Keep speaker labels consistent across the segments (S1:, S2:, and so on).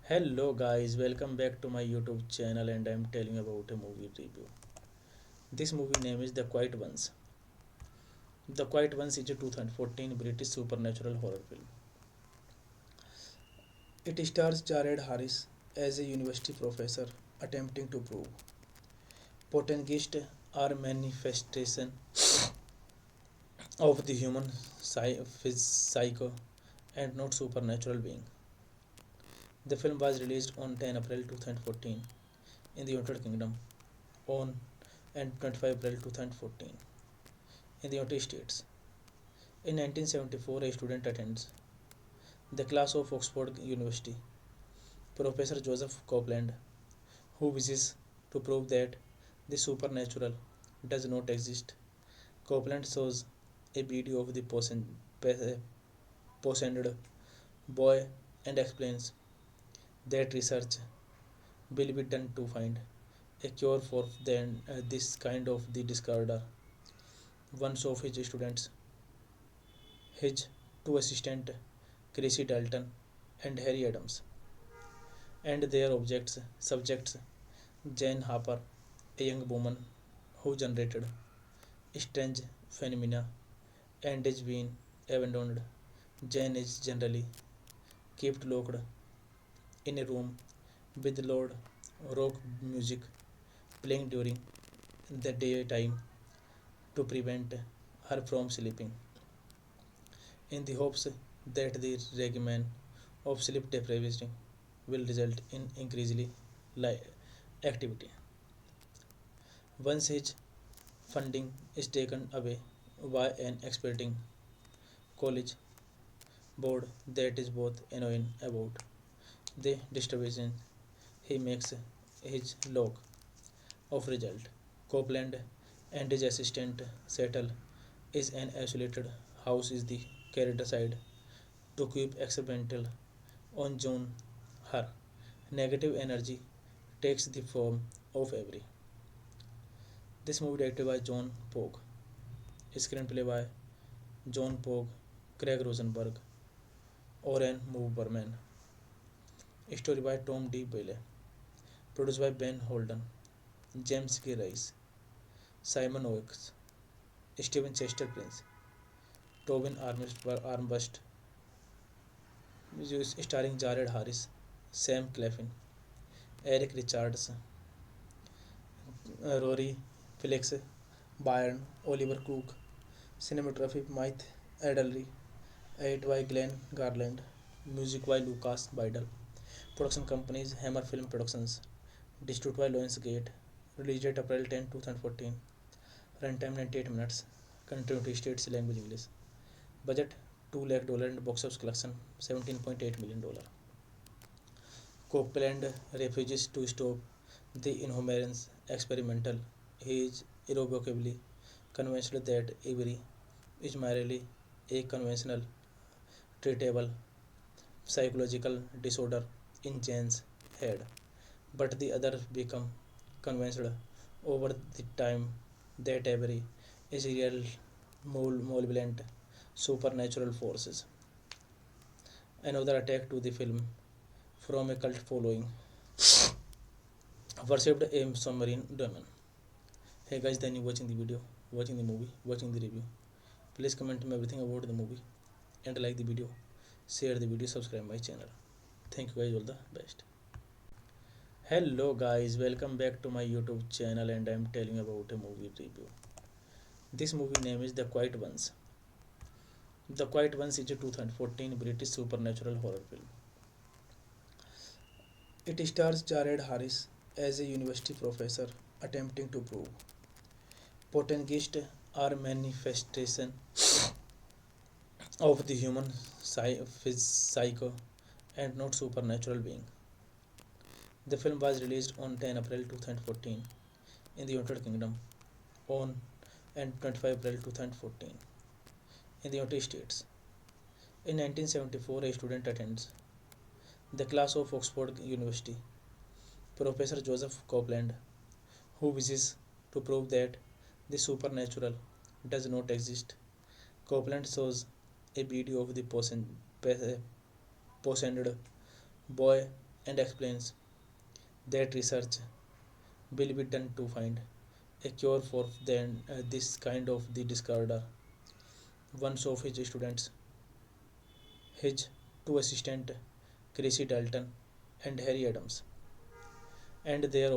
S1: Hello guys, welcome back to my YouTube channel and I'm telling about a movie review. This movie name is The Quiet Ones. The Quiet Ones is a 2014 British supernatural horror film. It stars Jared Harris as a university professor attempting to prove poltergeists are manifestation of the human psyche and not supernatural being. The film was released on 10 April 2014 in the United Kingdom on and 25 April 2014 in the United States. In 1974, a student attends the class of Oxford University, Professor Joseph Copeland, who wishes to prove that the supernatural does not exist. Copeland shows a video of the poisoned boy and explains that research will be done to find a cure for this kind of the disorder. One of his students, his two assistants, Chrissy Dalton and Harry Adams, and their subjects, Jane Harper, a young woman who generated strange phenomena and is being abandoned. Jane is generally kept locked in a room with loud rock music playing during the daytime to prevent her from sleeping, in the hopes that the regimen of sleep deprivation will result in increasingly li- activity. Once his funding is taken away by an expecting college board that is both annoying about the distribution he makes his log of result. Copeland and his assistant settle is an isolated house is the character side to keep experimental on June her negative energy takes the form of every. This movie directed by John Pogue, screenplay by John Pogue, Craig Rosenberg, Oren Moverman, story by Tom D. Bailey, produced by Ben Holden, James K. Rice, Simon Oakes, Stephen Chester Prince, Tobin Armbust, starring Jared Harris, Sam Claflin, Eric Richards, Rory Felix, Byrne, Oliver Cook, cinematography Mike Adderley, edit by Glenn Garland, music by Lucas Bidel, production companies Hammer Film Productions, distributed by Lionsgate, release date April 10, 2014, runtime 98 minutes, country states language English, budget $2 lakh and box office collection $17.8 million. Copeland refuses to stop the inhumane experimental. He is irrevocably convinced that Avery is merely a conventional, treatable psychological disorder in Jane's head, but the others become convinced over the time that Avery is real malevolent supernatural forces. Another attack to the film from a cult following worshipped a submarine demon. Hey guys, then you watching the video, watching the movie, watching the review. Please comment me everything about the movie and like the video, share the video, subscribe my channel. Thank you guys, all the best. Hello guys, welcome back to my YouTube channel and I am telling about a movie review. This movie name is The Quiet Ones. The Quiet Ones is a 2014 British supernatural horror film. It stars Jared Harris as a university professor attempting to prove poltergeists are manifestation of the human psyche and not supernatural being. The film was released on 10 April 2014 in the United Kingdom on and 25 April 2014 in the United States. In 1974, a student attends the class of Oxford University, Professor Joseph Copeland, who wishes to prove that the supernatural does not exist. Copeland shows a video of the poisoned boy and explains that research will be done to find a cure for this kind of the disorder. One of his students, his two assistants, Chrissy Dalton and Harry Adams, and their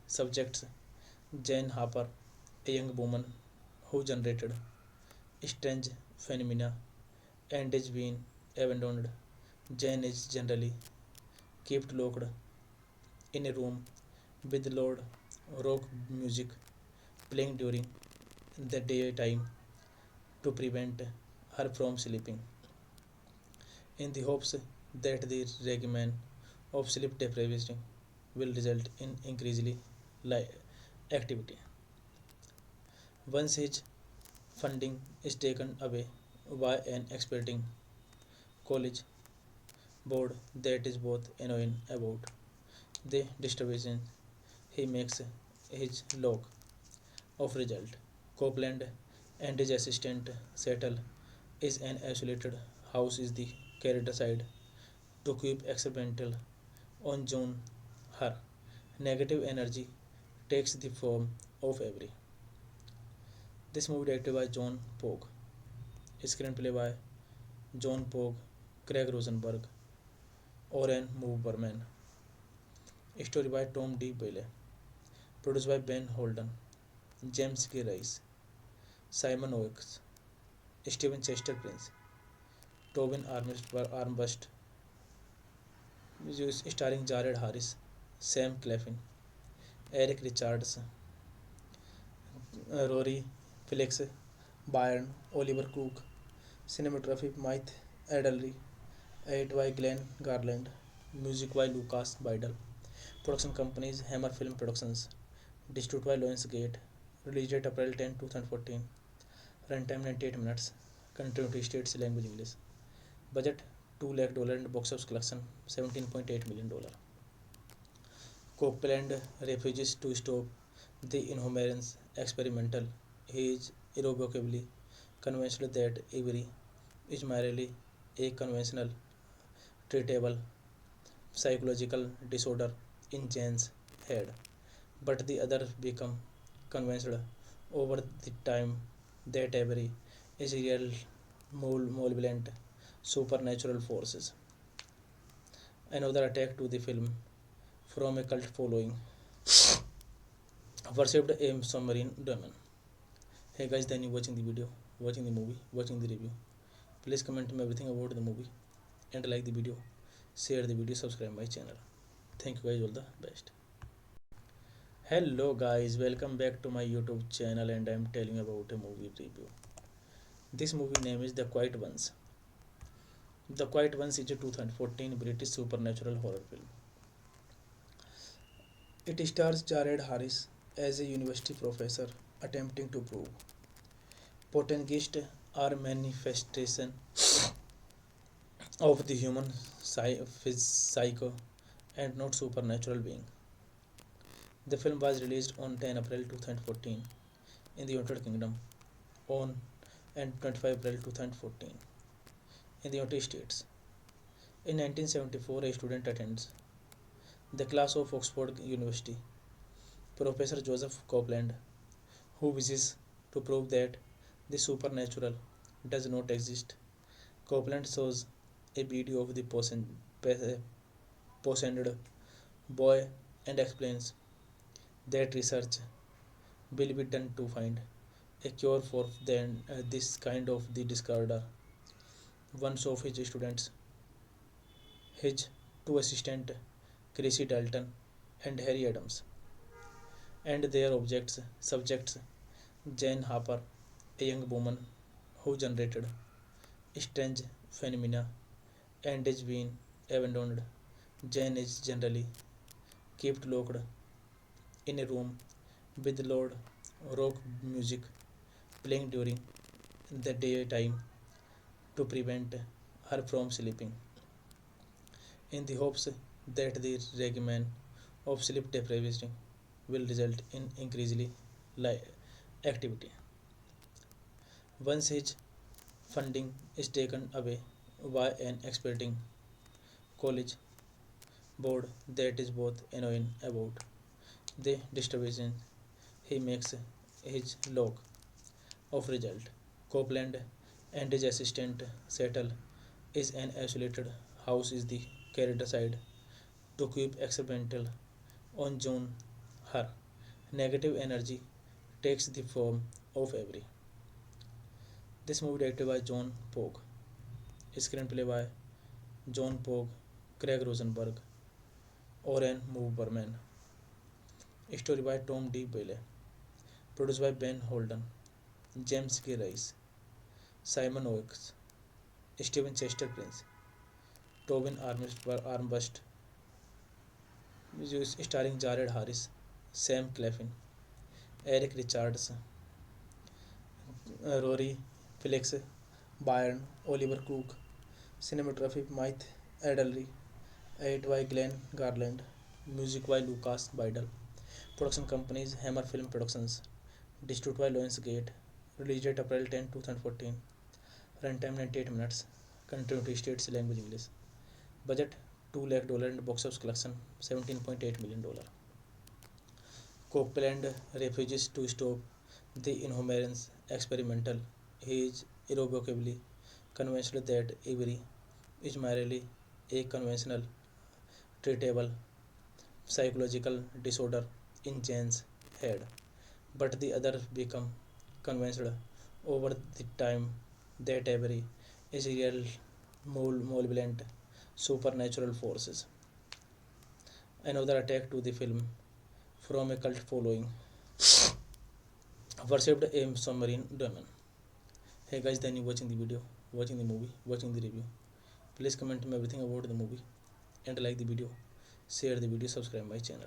S1: subjects, Jane Harper, a young woman who generated strange phenomena and is being abandoned. Jane is generally kept locked in a room with loud rock music playing during the daytime to prevent her from sleeping, in the hopes that the regimen of sleep deprivation will result in increasingly activity. Once his funding is taken away by an expecting college board that is both annoying about the distribution he makes his log of result. Copeland and his assistant settle is an isolated house is the character side to keep experimental on June her negative energy takes the form of every. This movie directed by John Pogue, screenplay by John Pogue, Craig Rosenberg, Oren Moverman, story by Tom D. Bailey, produced by Ben Holden, James K. Rice, Simon Oakes, Stephen Chester Prince, Tobin Armbust, starring Jared Harris, Sam Claflin, Eric Richards, Rory Felix, Byrne, Oliver Cook, cinematography Mike Adderley, edit by Glenn Garland, music by Lucas Bidel, production companies Hammer Film Productions, distributed by Lionsgate, release date April 10, 2014, runtime 98 minutes, country states language English, budget $2 lakh and box office collection $17.8 million. Copeland refuses to stop the inhumane experimental. He is irrevocably convinced that Avery is merely a conventional, treatable psychological disorder in Jane's head. But the other become convinced over the time that Avery is real malevolent supernatural forces. Another attack to the film from a cult following worshipped a submarine demon. Hey guys, then you watching the video, watching the movie, watching the review. Please comment me everything about the movie and like the video, share the video, subscribe my channel. Thank you guys, all the best. Hello guys, welcome back to my YouTube channel and I am telling about a movie review. This movie name is The Quiet Ones. The Quiet Ones is a 2014 British supernatural horror film. It stars Jared Harris as a university professor attempting to prove poltergeists are manifestation of the human psyche and not supernatural being. The film was released on 10 April 2014 in the United Kingdom on and 25 April 2014 in the United States. In 1974, a student attends the class of Oxford University, Professor Joseph Copeland, who wishes to prove that the supernatural does not exist. Copeland shows a video of the poisoned boy and explains that research will be done to find a cure for this kind of the disorder. One of his students, his two assistants, Chrissy Dalton and Harry Adams, and their subjects, Jane Harper, a young woman who generated strange phenomena and is being abandoned. Jane is generally kept locked in a room with loud rock music playing during the daytime to prevent her from sleeping, in the hopes that the regimen of sleep deprivation will result in increasingly activity. Once his funding is taken away by an expecting college board that is both annoying about the distribution, he makes his log of result. Copeland and his assistant settle is an isolated house is the character side to keep experimental on June. Her negative energy takes the form of every. This movie directed by John Pogue, screenplay by John Pogue, Craig Rosenberg, Oren Moverman, story by Tom D. Bailey, produced by Ben Holden, James K. Rice, Simon Oakes, Stephen Chester Prince, Tobin Armbust, starring Jared Harris, Sam Claflin, Eric Richards, Rory Felix, Byrne, Oliver Cook, cinematography Mike Adderley, edit by Glenn Garland, music by Lucas Bidel, production companies Hammer Film Productions, distributed by Lionsgate, release date April 10, 2014, runtime 98 minutes, country states language English, budget $2 lakh and box office collection $17.8 million. Copeland refuses to stop the inhumane experimental. He is irrevocably convinced that Avery is merely a conventional, treatable psychological disorder in Jane's head. But the other become convinced over the time that Avery is real malevolent supernatural forces. Another attack to the film from a cult following, worshipped a submarine demon. Hey guys, then you watching the video, watching the movie, watching the review. Please comment me everything about the movie and like the video, share the video, subscribe my channel.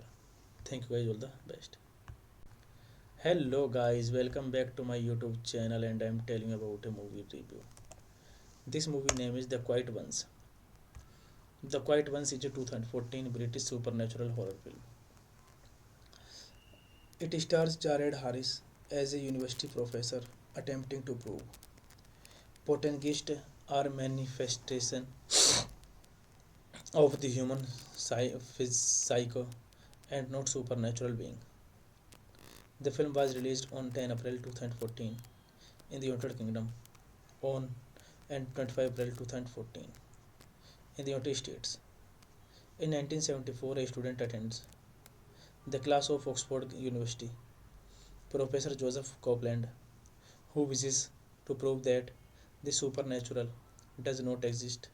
S1: Thank you guys, all the best. Hello guys, welcome back to my YouTube channel and I am telling about a movie review. This movie name is The Quiet Ones. The Quiet Ones is a 2014 British supernatural horror film. It stars Jared Harris as a university professor attempting to prove poltergeists are manifestation of the human psyche and not supernatural being. The film was released on 10 April 2014 in the United Kingdom on and 25 April 2014 in the United States. In 1974, a student attends the class of Oxford University, Professor Joseph Copeland, who wishes to prove that the supernatural does not exist.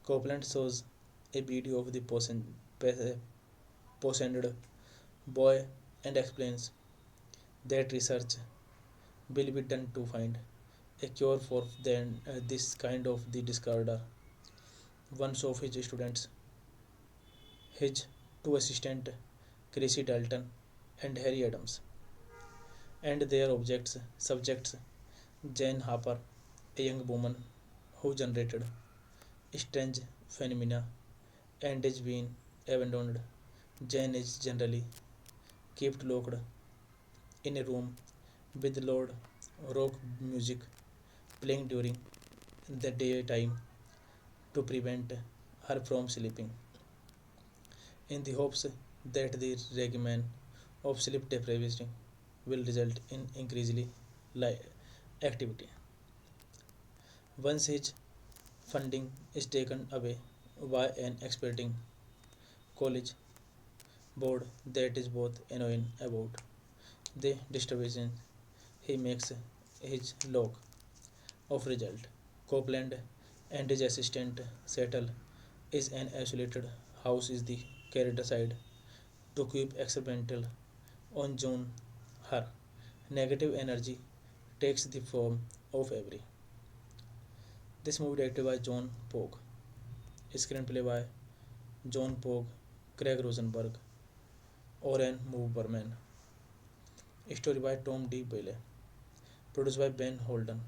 S1: Copeland shows a video of the poisoned boy and explains that research will be done to find a cure for this kind of the disorder. One of his students, his two assistants, Chrissy Dalton and Harry Adams, and their subjects, Jane Harper, a young woman who generated strange phenomena and is being abandoned. Jane is generally kept locked in a room with loud rock music playing during the daytime to prevent her from sleeping, in the hopes that the regimen of sleep deprivation will result in increasingly activity. Once his funding is taken away by an expecting college board that is both annoying about the distribution, he makes his log of result. Copeland and his assistant settle is an isolated house is the character side to keep experimental on June. Her negative energy takes the form of every. This movie directed by John Pogue, screenplay by John Pogue, Craig Rosenberg, Oren Moverman, story by Tom D. Bailey, produced by Ben Holden,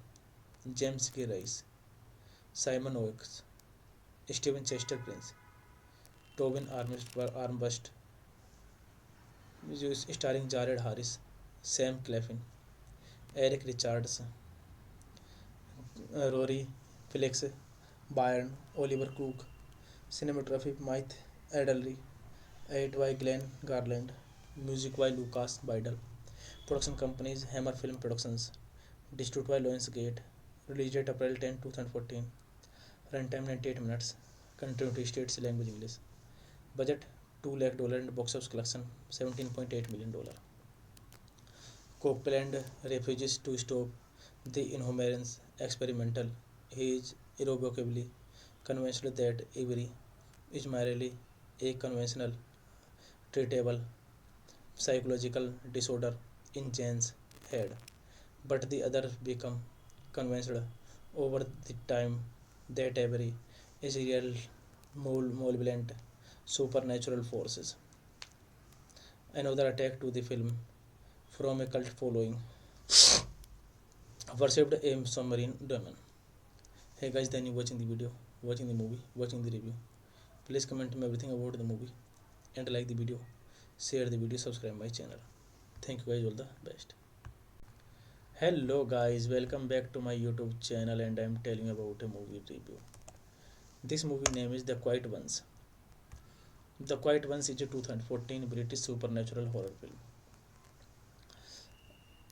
S1: James K. Rice, Simon Oakes, Stephen Chester Prince, Tobin Armbust, starring Jared Harris, Sam Claflin, Eric Richards, Rory Felix, Byrne, Oliver Cook, cinematography Mike Adderley, edited by Glenn Garland, music by Lucas Bidel, production companies Hammer Film Productions, distributed by Lionsgate, release date April 10, 2014, runtime 98 minutes, country United States, language English, budget $2 lakh and box office collection $17.8 million. Copeland refuses to stop the inhumane experimental. He is irrevocably convinced that Avery is merely a conventional, treatable psychological disorder in Jane's head, but the others become convinced over the time that Avery is real malevolent supernatural forces. Another attack to the film from a cult following, worshipped a submarine demon. Hey guys, then you watching the video, watching the movie, watching the review. Please comment me everything about the movie and like the video, share the video, subscribe my channel. Thank you guys, all the best. Hello guys, welcome back to my YouTube channel and I am telling about a movie review. This movie name is The Quiet Ones. The Quiet Ones is a 2014 British supernatural horror film.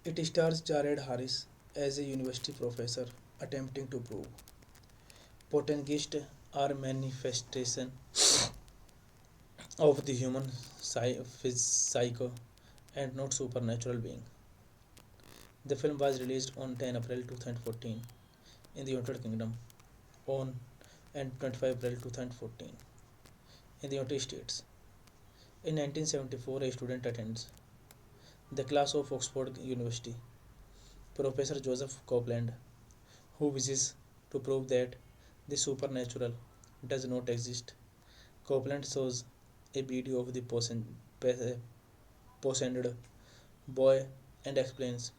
S1: It stars Jared Harris as a university professor attempting to prove poltergeists are manifestation of the human psyche and not supernatural being. The film was released on 10 April 2014 in the United Kingdom on and 25 April 2014 in the United States. In 1974, a student attends the class of Oxford University, Professor Joseph Copeland, who wishes to prove that the supernatural does not exist. Copeland shows a video of the poisoned boy and explains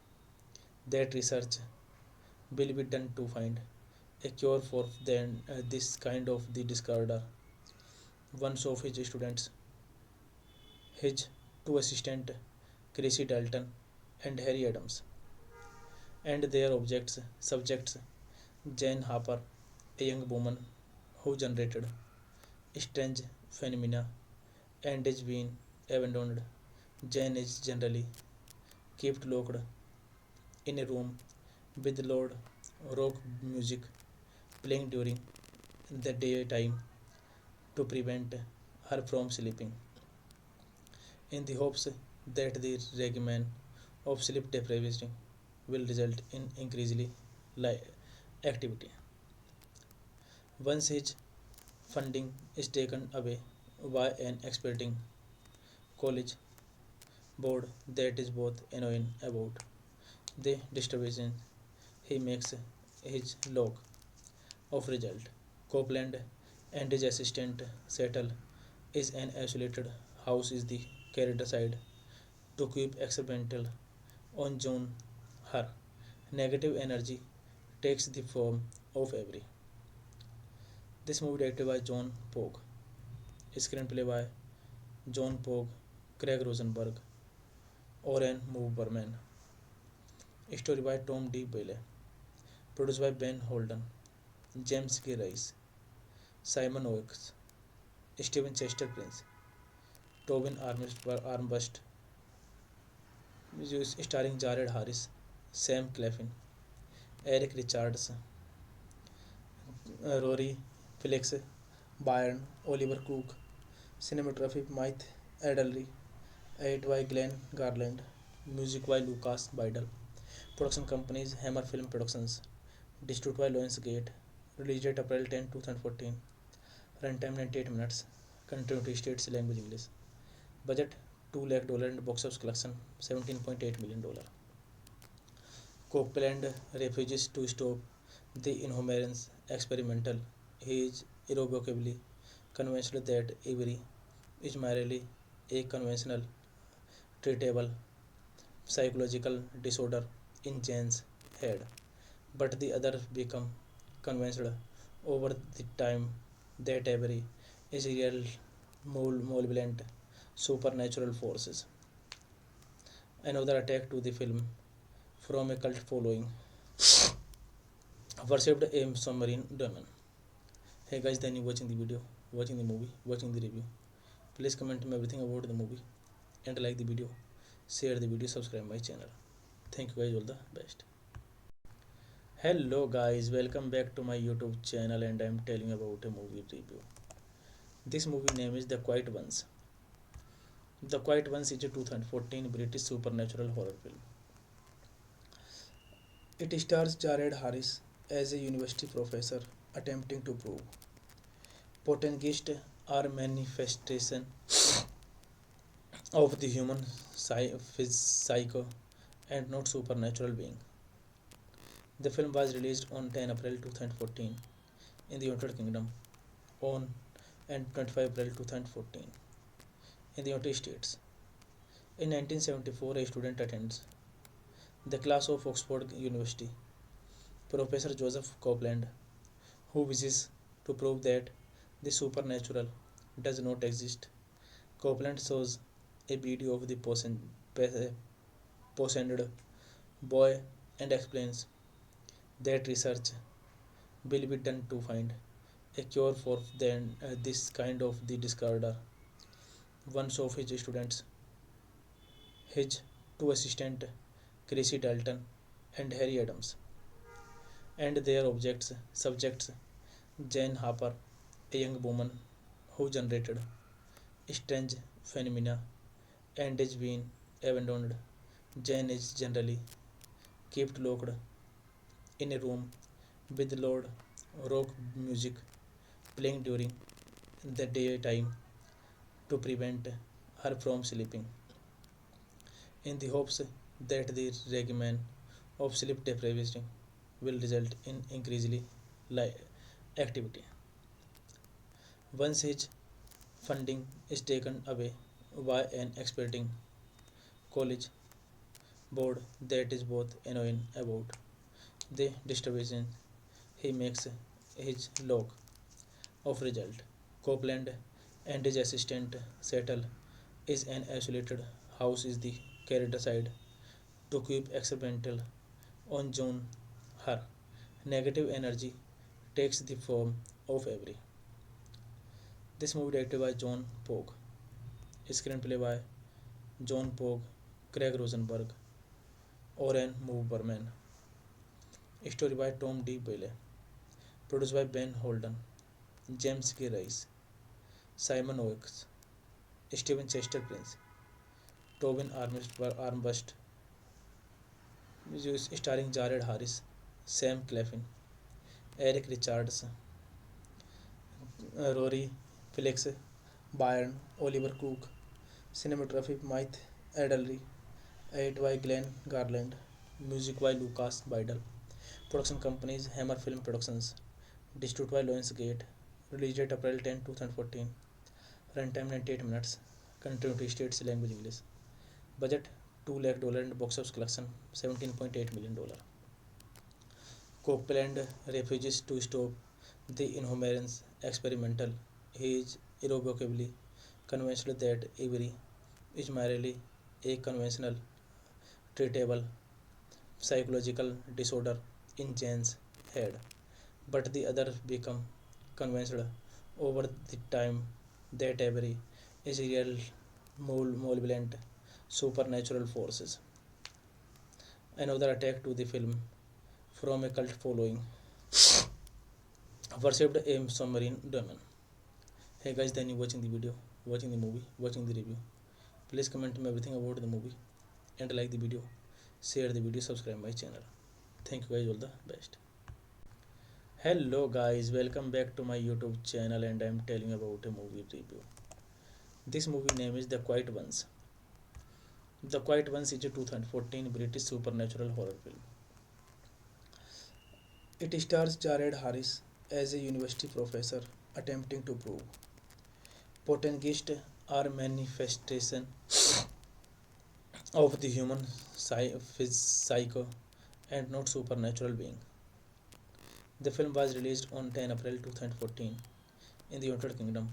S1: that research will be done to find a cure for this kind of the disorder. One of his students, his two assistants, Chrissy Dalton and Harry Adams, and their subjects, Jane Harper, a young woman who generated strange phenomena and is being abandoned. Jane is generally kept locked in a room with loud rock music playing during the daytime to prevent her from sleeping, in the hopes that the regimen of sleep deprivation will result in increasingly activity. Once his funding is taken away by an expecting college board that is both annoying about the distribution, he makes his log of result. Copeland and his assistant settle is an isolated house is the character side to keep experimental on June. Her negative energy takes the form of every. This movie directed by John Pogue, screenplay by John Pogue, Craig Rosenberg, Oren Moverman, story by Tom D. Bailey, produced by Ben Holden, James K. Rice, Simon Oakes, Stephen Chester Prince, Tobin Armbust, starring Jared Harris, Sam Claflin, Eric Richards, Rory Felix, Byrne, Oliver Cook, cinematography Mike Adderley, edit by Glenn Garland, music by Lucas Bidel, production companies Hammer Film Productions, distributed by Lionsgate, release date April 10, 2014, runtime 98 minutes, country states language English, budget $2 lakh and box office collection $17.8 million. Copeland refuses to stop the inhumane experimental. He is irrevocably convinced that Avery is merely a conventional, treatable psychological disorder in Jane's head, but the others become convinced over the time that Avery is real malevolent supernatural forces. Another attack to the film from a cult following worshipped a submarine demon. Hey guys, then you watching the video, watching the movie, watching the review. Please comment me everything about the movie and like the video, share the video, subscribe my channel. Thank you guys, all the best. Hello guys, welcome back to my YouTube channel and I am telling about a movie review. This movie name is The Quiet Ones. The Quiet Ones is a 2014 British supernatural horror film. It stars Jared Harris as a university professor attempting to prove poltergeists are manifestation of the human psyche and not supernatural being. The film was released on 10 April 2014 in the United Kingdom, on and 25 April 2014 in the United States. In 1974, a student attends the class of Oxford University, Professor Joseph Copeland, who wishes to prove that the supernatural does not exist. Copeland shows a video of the poisoned boy and explains that research will be done to find a cure for this kind of the disorder. One of his students, his two assistants, Chrissy Dalton and Harry Adams, and their subjects, Jane Harper, a young woman who generated strange phenomena and is being abandoned. Jane is generally kept locked in a room with loud rock music playing during the daytime to prevent her from sleeping, in the hopes that the regimen of sleep deprivation will result in increasingly activity. Once his funding is taken away by an expecting college board that is both annoying about the distribution he makes his log of result. Copeland and his assistant settle is an isolated house is the character side to keep experimental on June her negative energy takes the form of every. This movie directed by John Pogue, screenplay by John Pogue, Craig Rosenberg, Oren Moverman, story by Tom D. Bailey, produced by Ben Holden, James K. Rice, Simon Oakes, Stephen Chester Prince, Tobin Armbust, starring Jared Harris, Sam Claflin, Eric Richards, Rory Felix, Byrne, Oliver Cook, cinematography Mike Adderley, edit by Glenn Garland, music by Lucas Bidel, production companies Hammer Film Productions, distributed by Lionsgate, release date April 10, 2014, runtime 98 minutes, country states language English, budget $2 lakh and box office collection $17.8 million. Copeland refuses to stop the inhumane experimental. He is irrevocably convinced that Avery is merely a conventional, treatable psychological disorder in Jane's head, but the others become convinced over the time that Avery is real malevolent supernatural forces. Another attack to the film from a cult following worshipped a submarine demon. Hey guys, then you watching the video, watching the movie, watching the review. Please comment me everything about the movie and like the video, share the video, subscribe my channel. Thank you guys, all the best. Hello guys, welcome back to my YouTube channel and I am telling about a movie review. This movie name is The Quiet Ones. The Quiet Ones is a 2014 British supernatural horror film. It stars Jared Harris as a university professor attempting to prove poltergeists are manifestation of the human psyche and not supernatural being. The film was released on 10 April 2014 in the United Kingdom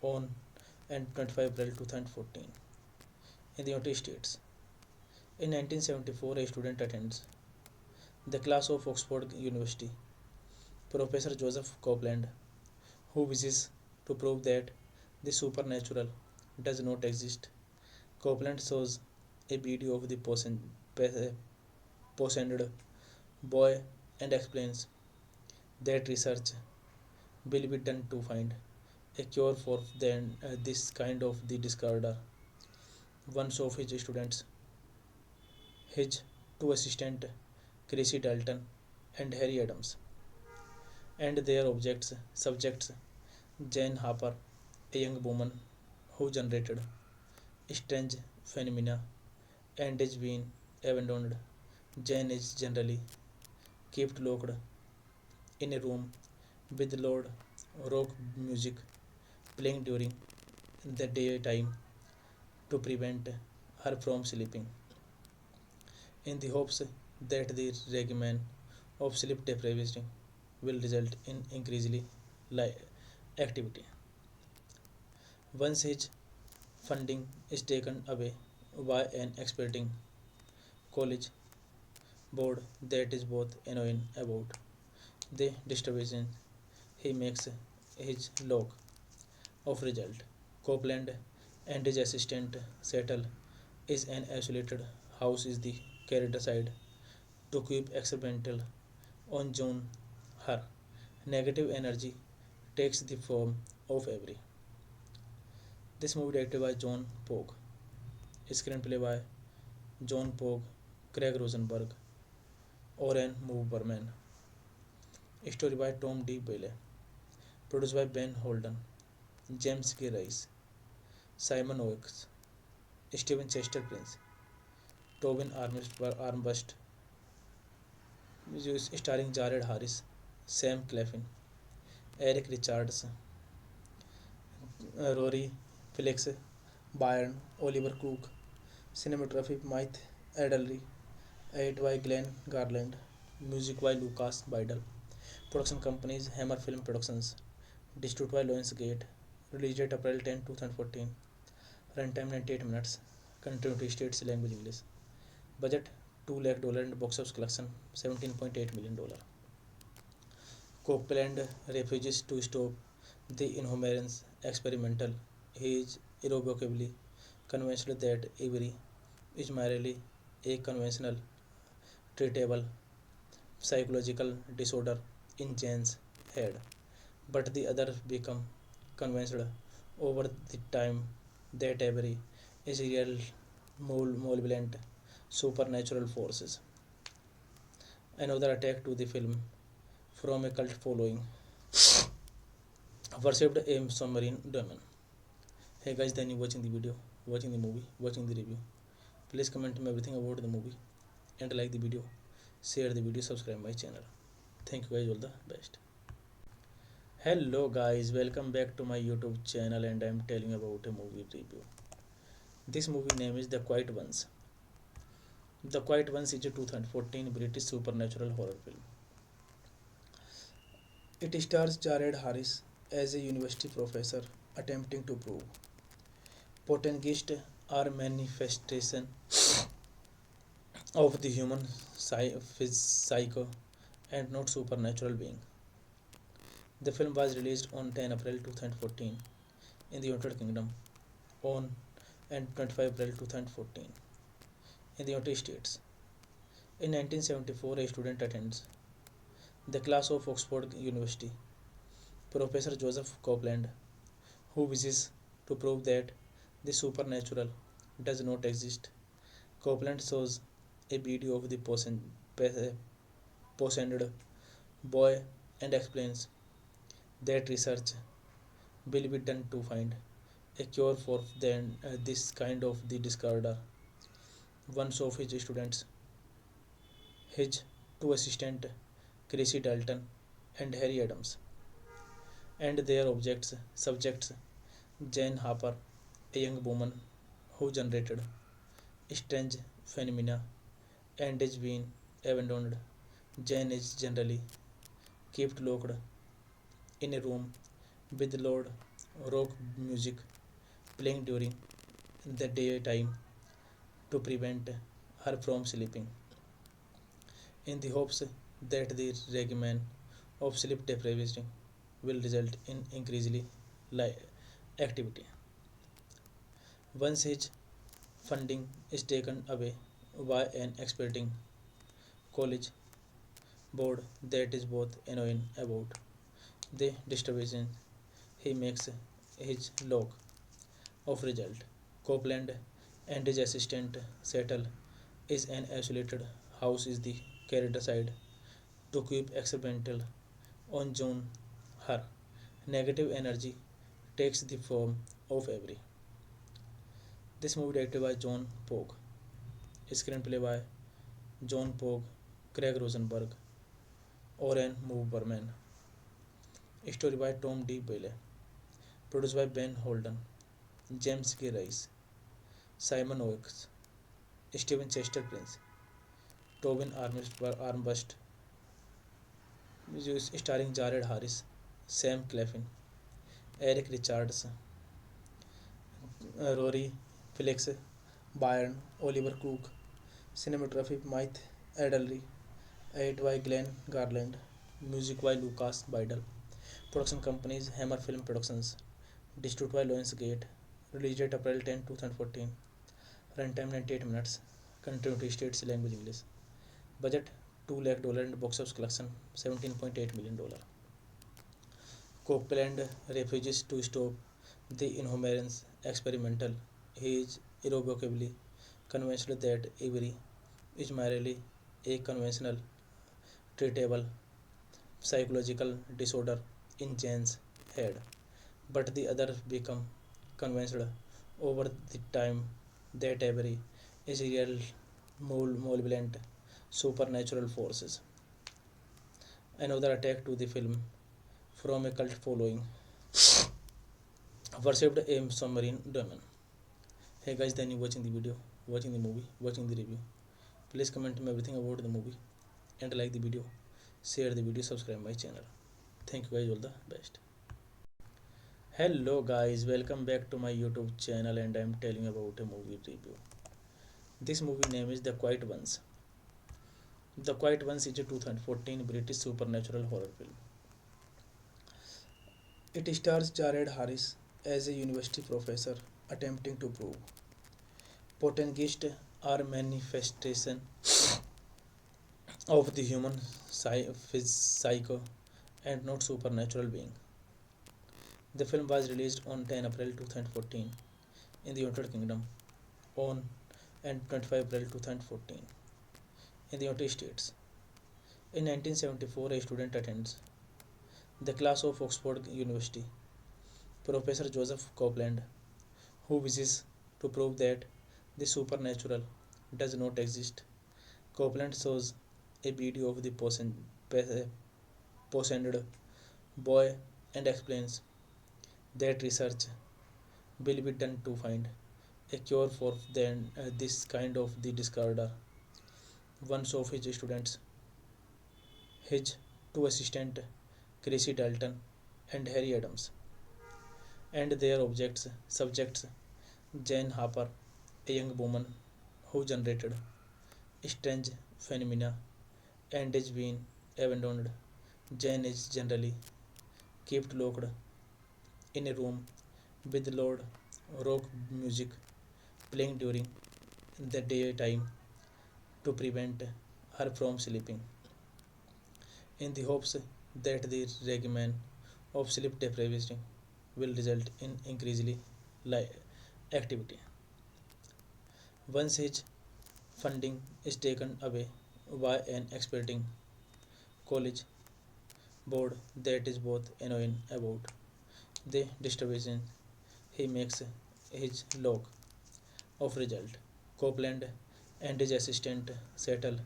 S1: on and 25 April 2014 in the United States. In 1974, a student attends the class of Oxford University, Professor Joseph Copeland, who wishes to prove that the supernatural does not exist. Copeland shows a video of the poisoned boy and explains that research will be done to find a cure for this kind of the disorder. One of his students, his two assistants, Chrissy Dalton and Harry Adams, and their subjects, Jane Harper, a young woman who generated strange phenomena and is being abandoned. Jane is generally kept locked in a room with loud rock music playing during the daytime to prevent her from sleeping, in the hopes that the regimen of sleep deprivation will result in increasingly activity. Once his funding is taken away by an expecting college board that is both annoying about the distribution he makes his log of result. Copeland and his assistant settle is an isolated house is the character side to keep experimental on June her negative energy takes the form of every. This movie directed by John Pogue, screenplay by John Pogue, Craig Rosenberg, Oren Moverman, story by Tom D. Bailey, produced by Ben Holden, James K. Rice, Simon Oakes, Stephen Chester Prince, Tobin Armbust, starring Jared Harris, Sam Claflin, Eric Richards, Rory Felix, Byrne, Oliver Cook, cinematography Mike Adderley, edit by Glenn Garland, music by Lucas Bidel, production companies Hammer Film Productions, distributed by Lionsgate, release date April 10, 2014, runtime 98 minutes, country states language English, budget $2 lakh and box office collection $17.8 million. Copeland refuses to stop the inhumane experimental. He is irrevocably convinced that Avery is merely a conventional, treatable psychological disorder in Jane's head, but the others become convinced over the time that Avery is real malevolent supernatural forces. Another attack to the film from a cult following worshipped a submarine demon. Hey guys, then you watching the video, watching the movie, watching the review. Please comment me everything about the movie and like the video, share the video, subscribe my channel. Thank you guys, all the best. Hello guys, welcome back to my YouTube channel and I am telling about a movie review. This movie name is The Quiet Ones. The Quiet Ones is a 2014 British supernatural horror film. It stars Jared Harris as a university professor attempting to prove poltergeists are manifestation of the human psyche and not supernatural being. The film was released on 10 April 2014 in the United Kingdom on and 25 April 2014 in the United States. In 1974, a student attends the class of Oxford University, Professor Joseph Copeland, who wishes to prove that the supernatural does not exist. Copeland shows a video of the poisoned boy and explains that research will be done to find a cure for this kind of the disorder. One of his students, his two assistants, Chrissy Dalton and Harry Adams, and their subjects, Jane Harper, a young woman who generated strange phenomena and is being abandoned. Jane is generally kept locked in a room with loud rock music playing during the daytime to prevent her from sleeping, in the hopes that the regimen of sleep deprivation will result in increasingly activity. Once his funding is taken away by an expecting college board that is both annoying about the distribution, he makes his log of result. Copeland and his assistant settle is an isolated house is the character side to keep experimental on John. Her negative energy takes the form of every. This movie directed by John Pogue, screenplay by John Pogue, Craig Rosenberg, Oren Moverman, story by Tom D. Bailey, produced by Ben Holden, James K. Rice, Simon Oakes, Stephen Chester Prince, Tobin Armbust, starring Jared Harris, Sam Claflin, Eric Richards, Rory Felix, Byrne, Oliver Cook, cinematography Mike Adderley, edit by Glenn Garland, music by Lucas Bidel, production companies Hammer Film Productions, distributed by Lionsgate, release date April 10, 2014, runtime 98 minutes, country states language English, budget $2 lakh and box office collection $17.8 million. Copeland refuses to stop the inhumane experimental. He is irrevocably convinced that Avery is merely a conventional, treatable psychological disorder in Jane's head, but the others become convinced over the time that every is real malevolent supernatural forces. Another attack to the film from a cult following worshipped a submarine demon. Hey guys, then you watching the video, watching the movie, watching the review. Please comment me everything about the movie and like the video, share the video, subscribe my channel. Thank you guys, all the best. Hello guys, welcome back to my YouTube channel and I am telling about a movie review. This movie name is The Quiet Ones. The Quiet Ones is a 2014 British supernatural horror film. It stars Jared Harris as a university professor attempting to prove poltergeists are manifestation of the human psyche and not supernatural being. The film was released on 10 April 2014 in the United Kingdom on and 25 April 2014 in the United States. In 1974, a student attends the class of Oxford University, Professor Joseph Copeland, who wishes to prove that the supernatural does not exist. Copeland shows a video of the poisoned boy and explains that research will be done to find a cure for this kind of the disorder. One of his students, his two assistants, Chrissy Dalton and Harry Adams, and their subjects, Jane Harper, a young woman who generated strange phenomena and is being abandoned. Jane is generally kept locked in a room with loud rock music playing during the daytime to prevent her from sleeping, in the hopes that the regimen of sleep deprivation will result in increasingly activity. Once his funding is taken away by an expecting college board that is both annoying about the distribution, he makes his log of result. Copeland and his assistant settle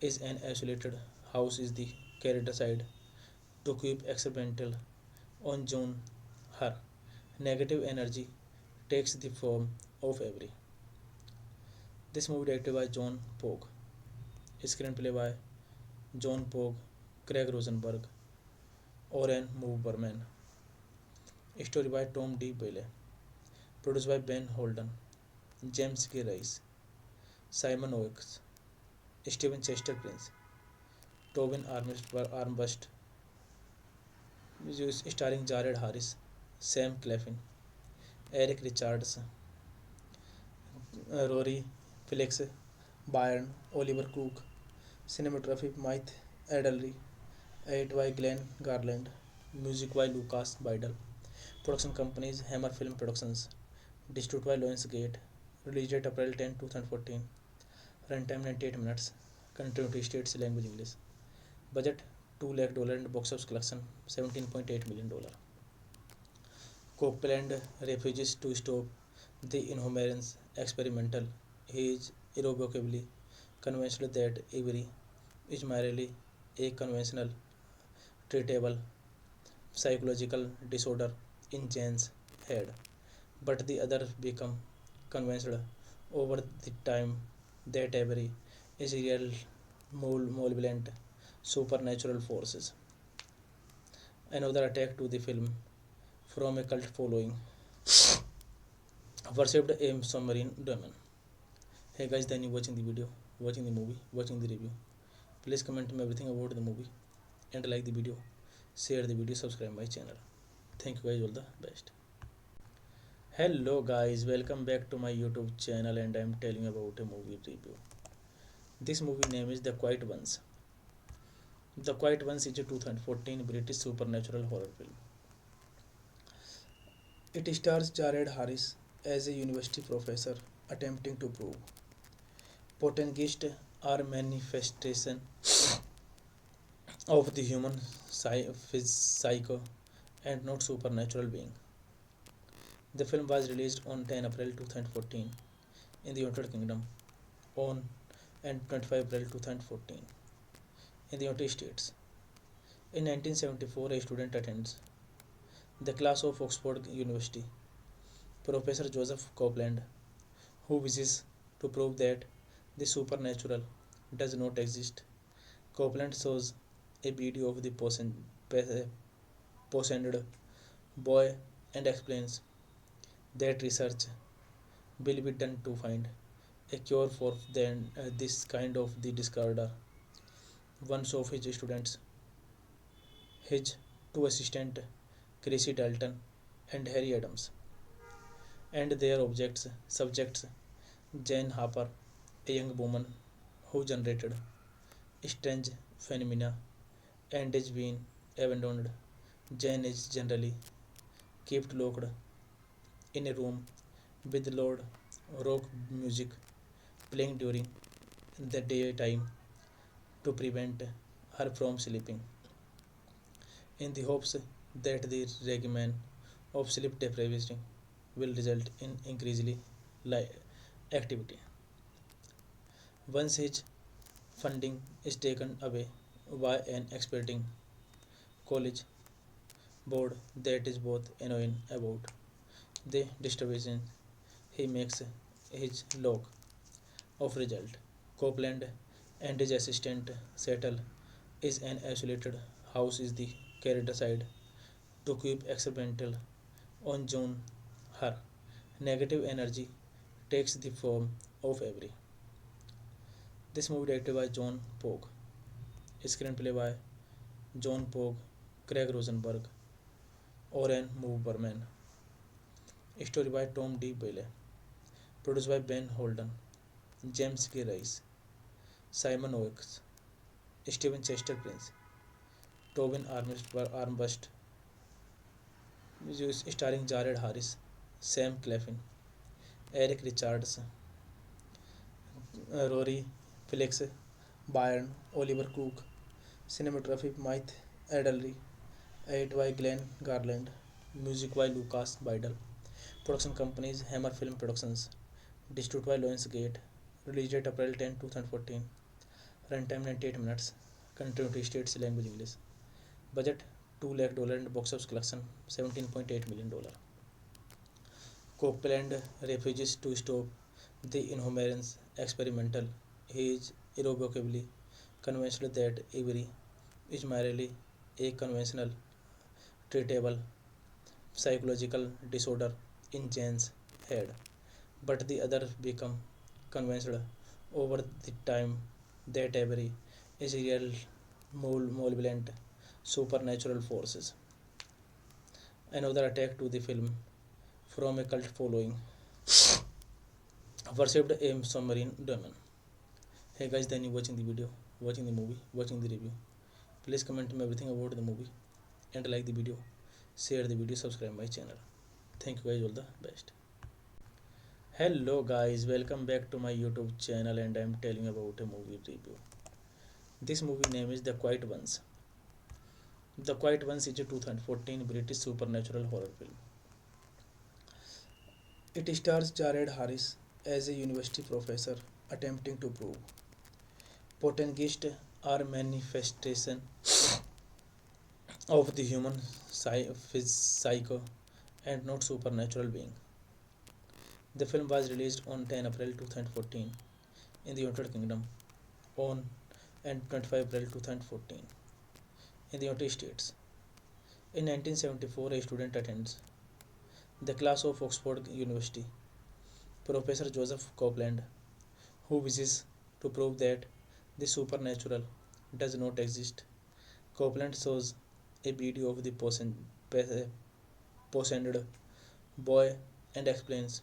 S1: is an isolated house is the character side to keep experimental on June. Her negative energy takes the form of every. This movie directed by John Pogue, screenplay by John Pogue, Craig Rosenberg, Oren Moverman, story by Tom D. Bailey, produced by Ben Holden, James K. Rice, Simon Oakes, Stephen Chester Prince, Tobin Armbust, starring Jared Harris, Sam Claflin, Eric Richards, Rory Felix, Byrne, Oliver Cook, cinematography Mike Adderley, edit by Glenn Garland, music by Lucas Bidel, production companies Hammer Film Productions, distributed by Lionsgate, release date April 10, 2014, runtime 98 minutes, country states language English, budget $2 lakh and box office collection $17.8 million. Copeland refuses to stop the inhumane experimental. He is irrevocably convinced that Avery is merely a conventional, treatable psychological disorder in Jane's head, but the other become convinced over the time that Avery is real malevolent supernatural forces. Another attack to the film from a cult following worshipped a submarine demon. Hey guys, then you watching the video, watching the movie, watching the review. Please comment me everything about the movie and like the video, share the video, subscribe my channel. Thank you guys, all the best. Hello guys, welcome back to my YouTube channel and I am telling about a movie review. This movie name is The Quiet Ones. The Quiet Ones is a 2014 British supernatural horror film. It stars Jared Harris as a university professor attempting to prove poltergeists are manifestation of the human psyche and not supernatural being. The film was released on 10 April 2014 in the United Kingdom on and 25 April 2014 in the United States. In 1974, a student attends the class of Oxford University, Professor Joseph Copeland, who wishes to prove that the supernatural does not exist. Copeland shows a video of the poisoned boy and explains that research will be done to find a cure for this kind of the disorder. One of his students, his two assistants, Chrissy Dalton and Harry Adams, and their subjects, Jane Harper, a young woman who generated strange phenomena and is being abandoned. Jane is generally kept locked in a room with loud rock music playing during the daytime to prevent her from sleeping, in the hopes that the regimen of sleep deprivation will result in increasingly activity. Once his funding is taken away by an expecting college board that is both annoying about the distribution, he makes his log of result. Copeland and his assistant settle is an isolated house is the character side to keep experimental on June. Her negative energy takes the form of every. This movie directed by John Pogue, screenplay by John Pogue, Craig Rosenberg, Oren Moverman, story by Tom D. Bailey, produced by Ben Holden, James K. Rice, Simon Oakes, Stephen Chester Prince, Tobin Armbust, starring Jared Harris, Sam Claflin, Eric Richards, Rory Felix, Byrne, Oliver Cook, cinematography Mike Adderley, edit by Glenn Garland, music by Lucas Bidel, production companies Hammer Film Productions, distributed by Lionsgate, release date April 10, 2014, runtime 98 minutes, country United States, language English, budget $2 lakh and box office collection $17.8 million. Copeland refuses to stop the inhumane experimental. He is irrevocably convinced that Avery is merely a conventional, treatable psychological disorder in Jane's head, but the other become convinced over the time that Avery is real malevolent supernatural forces. Another attack to the film from a cult following worshipped a submarine demon. Hey guys, then you watching the video, watching the movie, watching the review. Please comment me everything about the movie and like the video, share the video, subscribe my channel. Thank you guys, all the best. Hello guys, welcome back to my YouTube channel and I am telling about a movie review. This movie name is The Quiet Ones. The Quiet Ones is a 2014 British supernatural horror film. It stars Jared Harris as a university professor attempting to prove poltergeists are manifestation of the human psyche and not supernatural being. The film was released on 10 April 2014 in the United Kingdom on and 25 April 2014 in the United States. In 1974, a student attends the class of Oxford University, Professor Joseph Copeland, who wishes to prove that the supernatural does not exist. Copeland shows a video of the poisoned boy and explains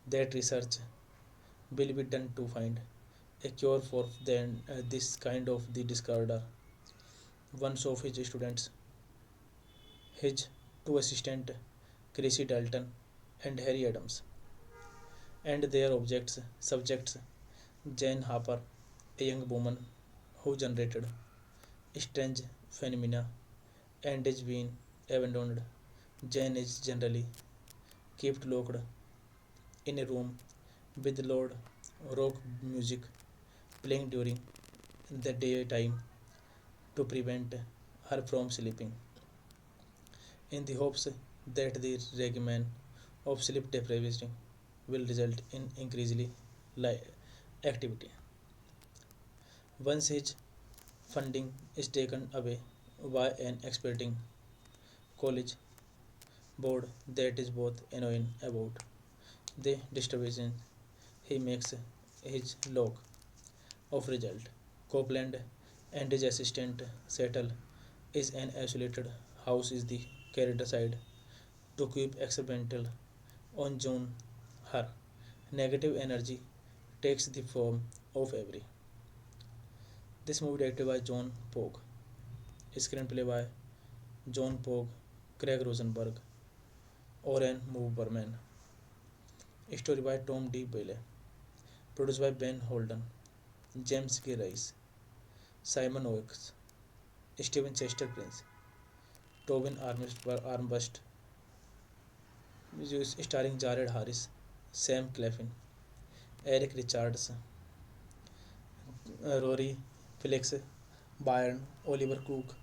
S1: that research will be done to find a cure for this kind of the disorder. One of his students, his two assistants, Chrissy Dalton and Harry Adams, and their subjects, Jane Harper, a young woman who generated strange phenomena and is being abandoned. Jane is generally kept locked in a room with loud rock music playing during the daytime to prevent her from sleeping, in the hopes that the regimen of sleep deprivation will result in increasingly activity. Once his funding is taken away by an expecting college board that is both annoying about the distribution he makes his log of result. Copeland and his assistant Settle is an isolated house is the character side to keep experimental on June her negative energy takes the form of every. This movie directed by John Pogue, screenplay by John Pogue, Craig Rosenberg, Oren Moverman, story by Tom D. Bailey, produced by Ben Holden, James K. Rice, Simon Oakes, Stephen Chester Prince, Tobin Armbust, starring Jared Harris, Sam Claflin, Eric Richards, Rory Felix, Byrne, Oliver Cook,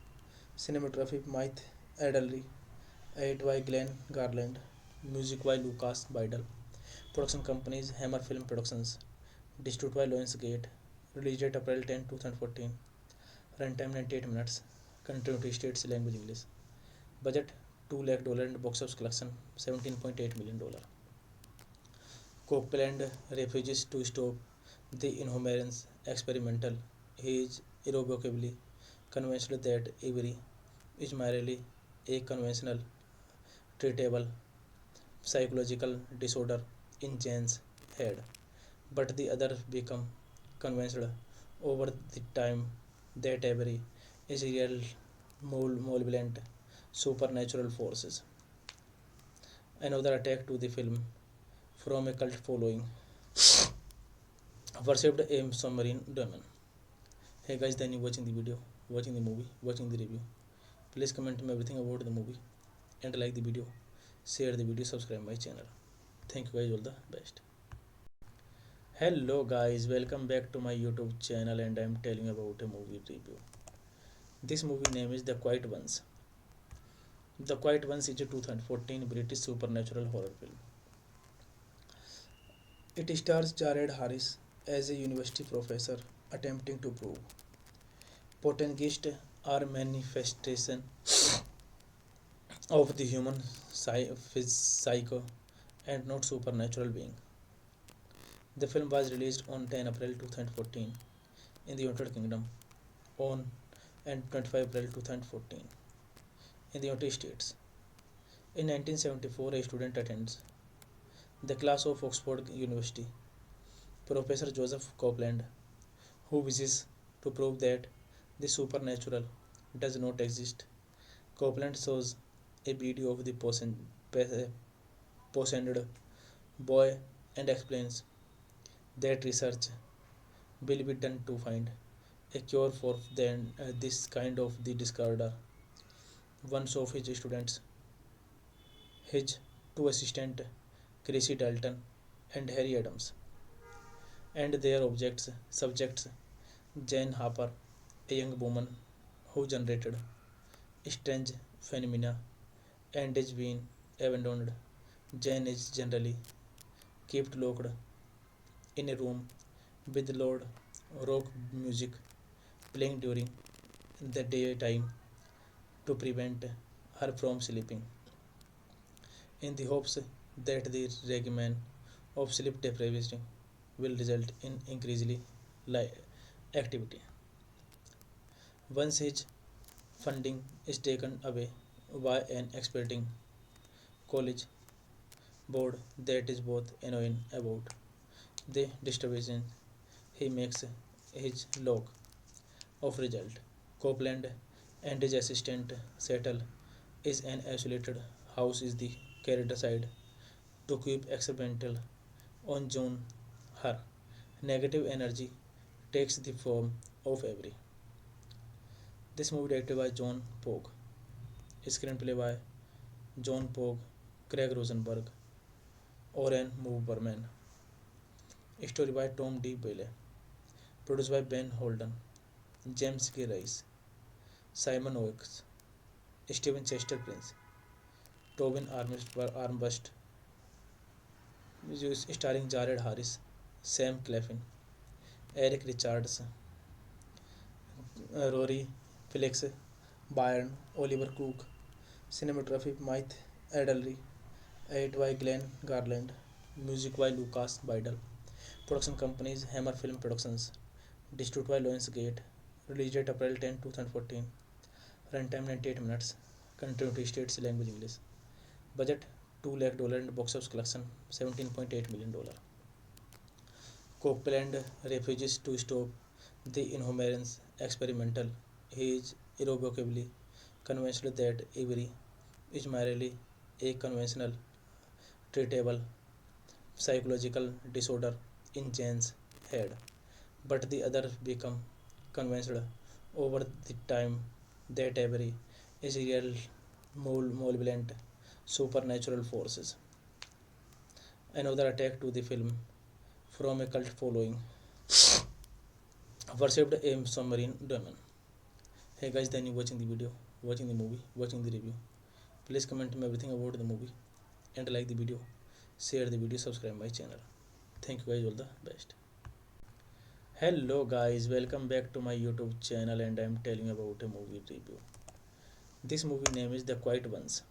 S1: cinematography Mike Adderley, edit by Glenn Garland, music by Lucas Bidel, production companies Hammer Film Productions, distributed by Lionsgate, release date April 10, 2014, runtime 98 minutes, country states language English, budget $2 lakh and box office collection $17.8 million. Copeland refuses to stop the inhumane experimental. He is irrevocably convinced that Avery is merely a conventional, treatable psychological disorder in Jane's head, but the others become convinced over the time that Avery is real malevolent supernatural forces. Another attack to the film from a cult following worshipped a submarine demon. Hey guys, then you watching the video, watching the movie, watching the review. Please comment me everything about the movie and like the video, share the video, subscribe my channel. Thank you guys, all the best. Hello guys, welcome back to my YouTube channel and I am telling about a movie review. This movie name is The Quiet Ones. The Quiet Ones is a 2014 British supernatural horror film. It stars Jared Harris as a university professor attempting to prove poltergeists are manifestation of the human psyche and not supernatural being. The film was released on 10 April 2014 in the United Kingdom, on and 25 April 2014 in the United States. In 1974, a student attends the class of Oxford University, Professor Joseph Copeland, who wishes to prove that the supernatural does not exist. Copeland shows a video of the poisoned boy and explains that research will be done to find a cure for this kind of the disorder. One of his students, his two assistants, Chrissy Dalton and Harry Adams, and their subjects, Jane Harper, a young woman who generated strange phenomena and is being abandoned. Jane is generally kept locked in a room with loud rock music playing during the daytime to prevent her from sleeping, in the hopes that the regimen of sleep deprivation will result in increasingly activity. Once his funding is taken away by an expecting college board that is both annoying about the distribution he makes his log of result. Copeland and his assistant Settle is an isolated house is the character side to keep experimental on June her negative energy takes the form of every. This movie directed by John Pogue, screenplay by John Pogue, Craig Rosenberg, or an Moverman. Story by Tom D. Bailey. Produced by Ben Holden, James K. Rice, Simon Oakes, Stephen Chester Prince, Tobin Armbust, starring Jared Harris, Sam Claflin, Eric Richards, Rory Felix, Byrne, Oliver Cook, cinematography Mike Adderley, edit by Glenn Garland, music by Lucas Bidel, production companies Hammer Film Productions, distributed by Lionsgate, release date April 10, 2014, runtime 98 minutes, country states language English, budget $2 lakh and box office collection $17.8 million. Copeland refuses to stop the inhumane experimental. He is irrevocably convinced that Avery is merely a conventional, treatable psychological disorder in Jane's head. But the others become convinced over the time that Avery is real malevolent supernatural forces. Another attack to the film from a cult following worshipped a submarine demon. Hey guys, then you watching the video, watching the movie, watching the review. Please comment me everything about the movie and like the video, share the video, subscribe my channel. Thank you guys, all the best. Hello guys, welcome back to my YouTube channel and I am telling about a movie review. This movie name is The Quiet Ones.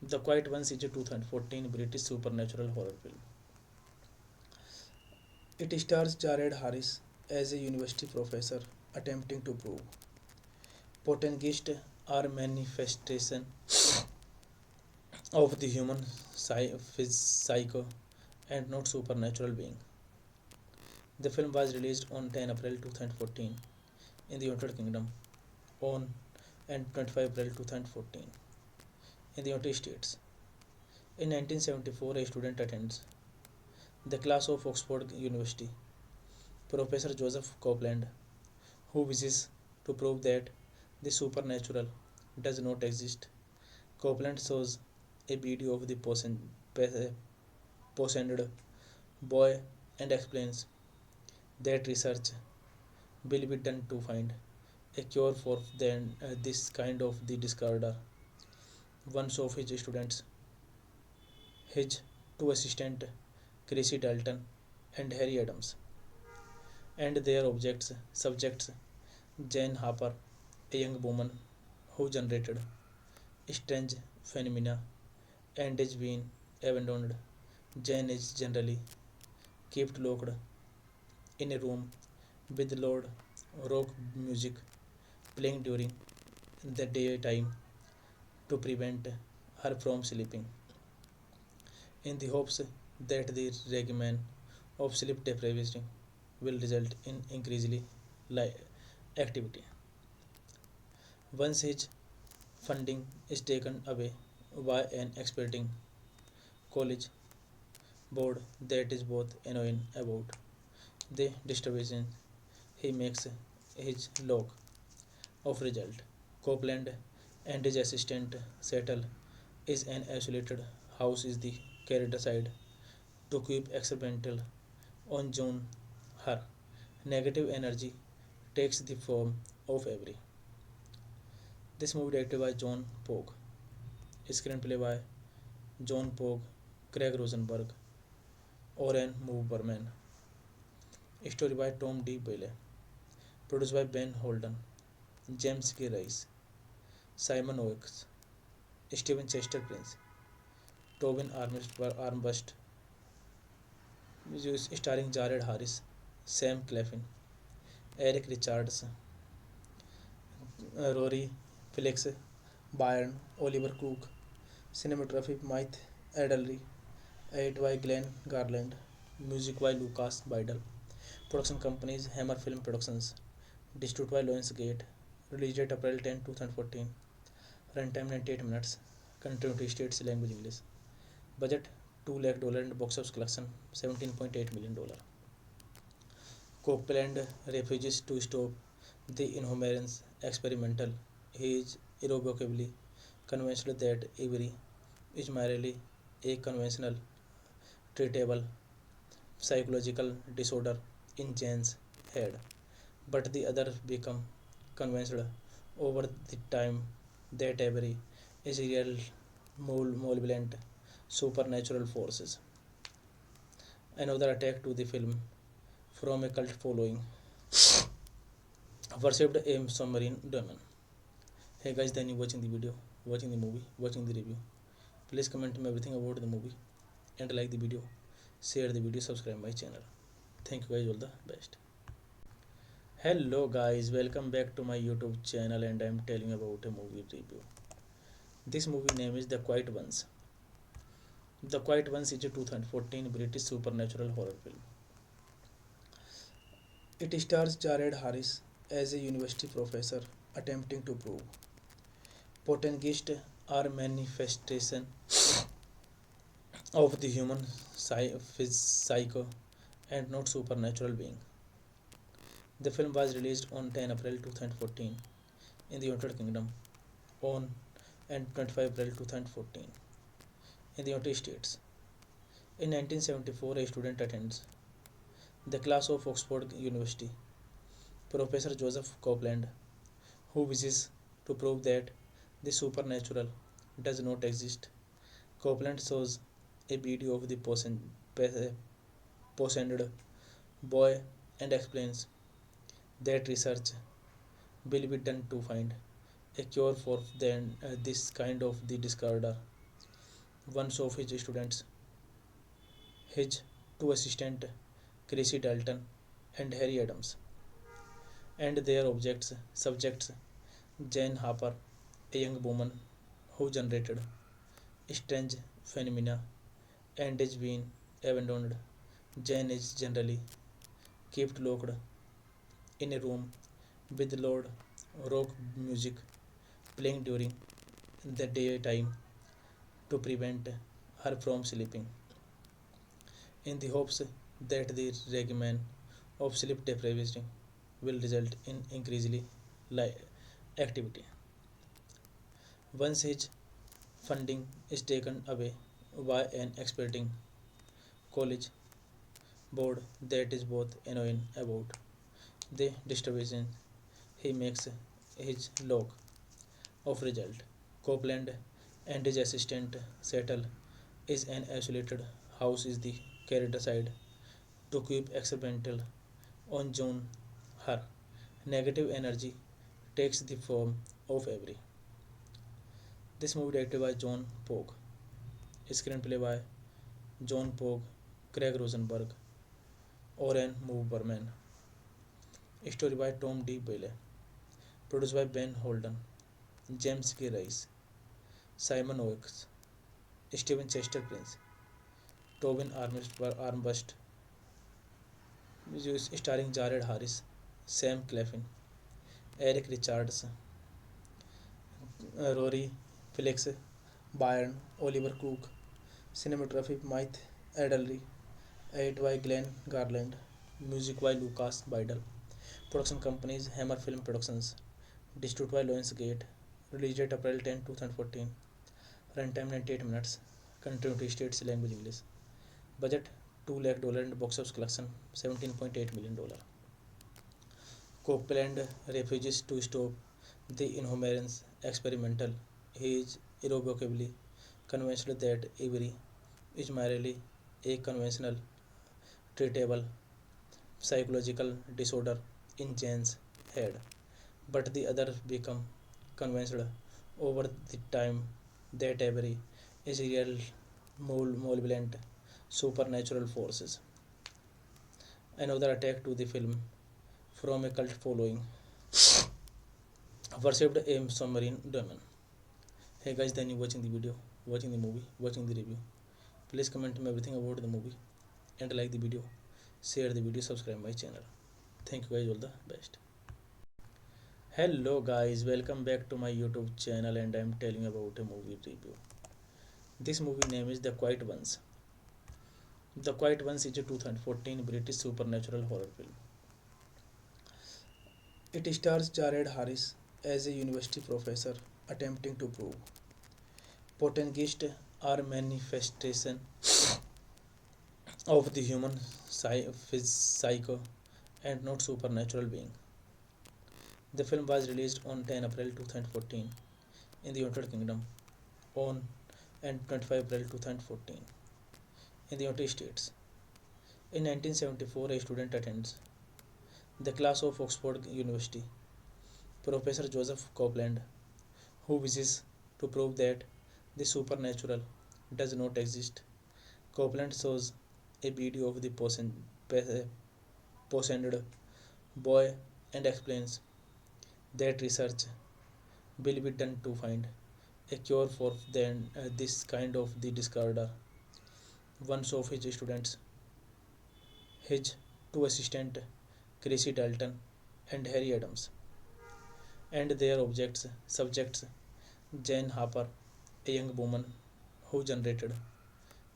S1: The Quiet Ones is a 2014 British supernatural horror film. It stars Jared Harris as a university professor attempting to prove poltergeists are manifestation of the human psyche and not supernatural being. The film was released on 10 April 2014 in the United Kingdom on and 25 April 2014 in the United States. In 1974, a student attends the class of Oxford University, Professor Joseph Copeland, who wishes to prove that the supernatural does not exist. Copeland shows a video of the poisoned boy and explains that research will be done to find a cure for this kind of the disorder. One of his students, his two assistants, Chrissy Dalton and Harry Adams, and their subjects, Jane Harper, a young woman who generated strange phenomena and is being abandoned. Jane is generally kept locked in a room with loud rock music playing during the daytime to prevent her from sleeping, in the hopes that the regimen of sleep deprivation will result in increasingly activity. Once his funding is taken away by an expecting college board that is both annoying about the distribution, he makes his log of result. Copeland and his assistant settle is an isolated house is the character side to keep experimental on June. Her negative energy takes the form of every. This movie directed by John Pogue, screenplay by John Pogue, Craig Rosenberg, Oren Moverman, story by Tom D. Bailey, produced by Ben Holden, James K. Rice, Simon Oakes, Stephen Chester Prince, Tobin Armbust, starring Jared Harris, Sam Claflin, Eric Richards, Rory Felix, Byrne, Oliver Cook, cinematography Mike Adderley, edit by Glenn Garland, music by Lucas Bidel, production companies Hammer Film Productions, distributed by Lionsgate, release date April 10, 2014, runtime 98 minutes, country states language English, budget $2 lakh and box office collection $17.8 million. Copeland refuses to stop the inhumane experimental. He is irrevocably convinced that Avery is merely a conventional, treatable psychological disorder in Jane's head, but the other become convinced over the time that Avery is real malevolent supernatural forces. Another attack to the film from a cult following worshipped a submarine demon. Hey guys, then you watching the video, watching the movie, watching the review. Please comment me everything about the movie and like the video, share the video, subscribe my channel. Thank you guys, all the best. Hello guys, welcome back to my YouTube channel and I am telling about a movie review. This movie name is The Quiet Ones. The Quiet Ones is a 2014 British supernatural horror film. It stars Jared Harris as a university professor attempting to prove poltergeists are manifestation of the human psyche and not supernatural being. The film was released on 10 April 2014 in the United Kingdom on and 25 April 2014 in the United States. In 1974, a student attends the class of Oxford University, Professor Joseph Copeland, who wishes to prove that the supernatural does not exist. Copeland shows a video of the poisoned boy and explains that research will be done to find a cure for this kind of the disorder. One of his students, his two assistants, Chrissy Dalton and Harry Adams, and their subjects, Jane Harper, a young woman who generated strange phenomena and is being abandoned. Jane is generally kept locked in a room with loud rock music playing during the daytime to prevent her from sleeping, in the hopes that the regimen of sleep deprivation will result in increasingly activity. Once his funding is taken away by an expecting college board that is both annoying about the distribution, he makes his log of result. Copeland and his assistant settle is an isolated house is the character side to keep experimental on John. Her negative energy takes the form of every. This movie directed by John Pogue, screenplay by John Pogue, Craig Rosenberg, Oren Moverman, story by Tom D. Bailey, produced by Ben Holden, James K. Rice, Simon Oakes, Stephen Chester Prince, Tobin Armbust, starring Jared Harris, Sam Claflin, Eric Richards, Rory Felix, Byrne, Oliver Cook, cinematography Mike Adderley, edit by Glenn Garland, music by Lucas Bidel, production companies Hammer Film Productions, distributed by Lionsgate, release date April 10, 2014, runtime 98 minutes, country United States, language English, budget $2 lakh and box office collection $17.8 million. Copeland refuses to stop the inhumane experimental. He is irrevocably convinced that Avery is merely a conventional, treatable psychological disorder in Jane's head, but the other become convinced over the time that Avery is real malevolent supernatural forces. Another attack to the film from a cult following worshipped a submarine demon. Hey guys, then you watching the video, watching the movie, watching the review. Please comment me everything about the movie and like the video, share the video, subscribe my channel. Thank you guys, all the best. Hello guys, welcome back to my YouTube channel and I am telling about a movie review. This movie name is The Quiet Ones. The Quiet Ones is a 2014 British supernatural horror film. It stars Jared Harris as a university professor attempting to prove poltergeists are manifestation of the human psyche and not supernatural being. The film was released on 10 April 2014 in the United Kingdom, on and 25 April 2014 in the United States. In 1974, a student attends the class of Oxford University, Professor Joseph Copeland, who wishes to prove that the supernatural does not exist. Copeland shows a video of the poisoned boy and explains that research will be done to find a cure for this kind of the disorder. One of his students, his two assistants, Chrissy Dalton and Harry Adams, and their subjects, Jane Harper, a young woman who generated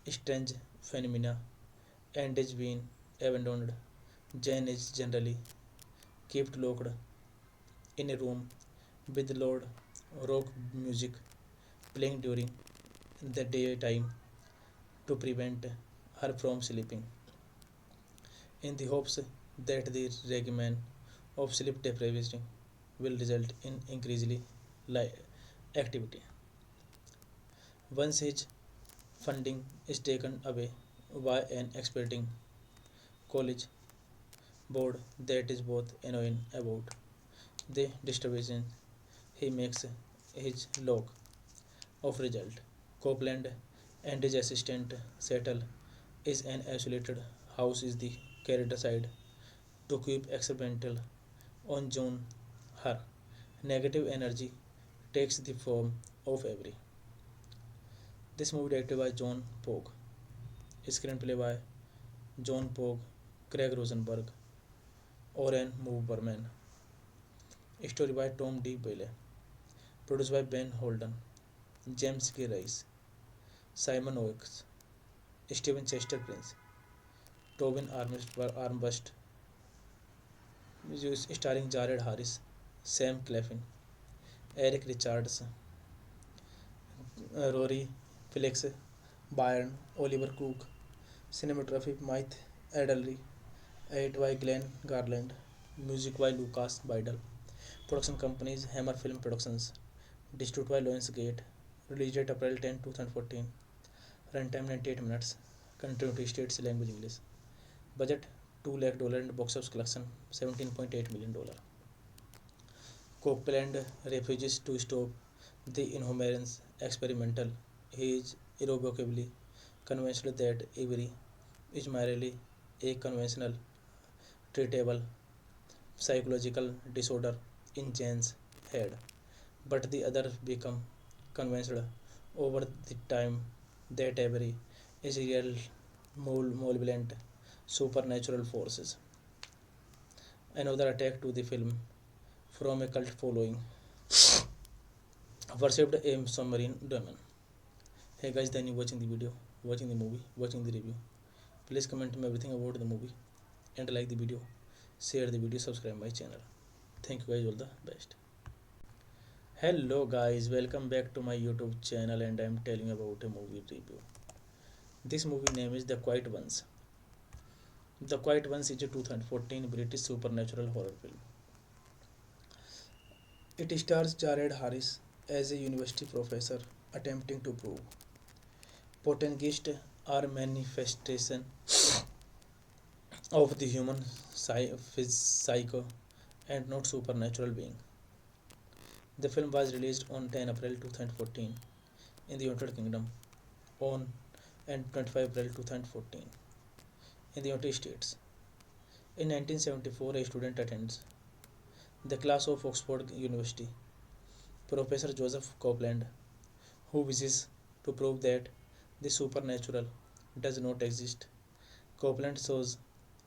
S1: strange phenomena and is being abandoned. Jane is generally kept locked in a room with loud rock music playing during the daytime to prevent her from sleeping, in the hopes that the regimen of sleep deprivation will result in increasingly activity. Once his funding is taken away by an expecting college board that is both annoying about the distribution, he makes his log of result. Copeland and his assistant settle is an isolated house is the character side to keep experimental on June. Her negative energy takes the form of every. This movie directed by John Pogue, screenplay by John Pogue, Craig Rosenberg, Oren Moverman, story by Tom D. Bailey, produced by Ben Holden, James K. Rice, Simon Oakes, Stephen Chester Prince, Tobin Armbust, starring Jared Harris, Sam Claflin, Eric Richards, Rory Felix, Byrne, Oliver Cook, cinematography Mike Adderley, edit by Glenn Garland, music by Lucas Bidel, production companies Hammer Film Productions, distributed by Lionsgate, release date April 10, 2014, runtime 98 minutes, country states language English, budget $2 lakh and box office collection $17.8 million. Copeland refuses to stop the inhumane experimental. He is irrevocably convinced that Avery is merely a conventional, treatable psychological disorder in Jane's head, but the others become convinced over the time that Avery is real malevolent supernatural forces. Another attack to the film from a cult following worshipped a submarine demon. Hey guys, then you watching the video, watching the movie, watching the review. Please comment me everything about the movie and like the video, share the video, subscribe my channel. Thank you guys, all the best. Hello guys, welcome back to my YouTube channel and I am telling about a movie review. This movie name is The Quiet Ones. The Quiet Ones is a 2014 British supernatural horror film. It stars Jared Harris as a university professor attempting to prove poltergeists are manifestation of the human psyche and not supernatural being. The film was released on 10 April 2014 in the United Kingdom, on and 25 April 2014 in the United States. In 1974, a student attends the class of Oxford University, Professor Joseph Copeland, who wishes to prove that the supernatural does not exist. Copeland shows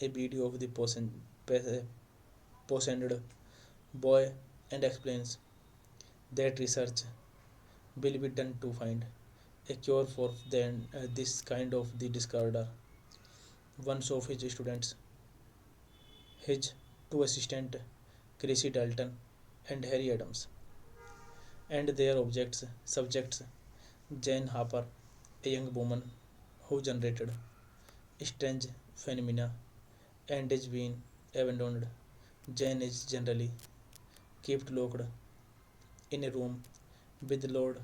S1: a video of the poisoned boy and explains that research will be done to find a cure for this kind of the disorder. One of his students, his two assistants, Chrissy Dalton and Harry Adams, and their subjects, Jane Harper, a young woman who generated strange phenomena and is being abandoned. Jane is generally kept locked in a room with loud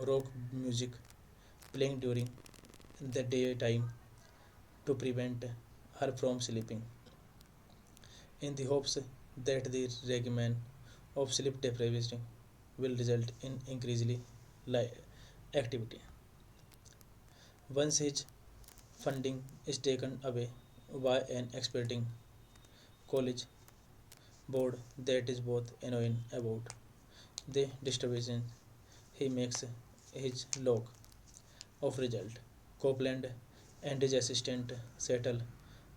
S1: rock music playing during the daytime to prevent her from sleeping, in the hopes that the regimen of sleep deprivation will result in increasingly activity. Once his funding is taken away by an expecting college board that is both annoying about the distribution he makes his log of result. Copeland and his assistant settle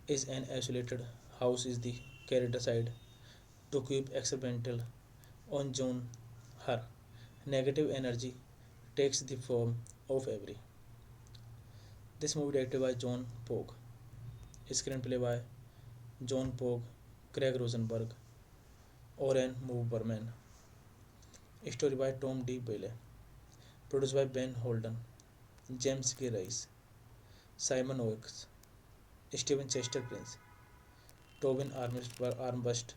S1: is an isolated house is the character side to keep experimental on June her negative energy takes the form of every. This movie directed by John Pogue, screenplay by John Pogue, Craig Rosenberg, Oren Moverman, story by Tom D. Bailey, produced by Ben Holden, James K. Rice, Simon Oakes, Stephen Chester Prince, Tobin Armbust,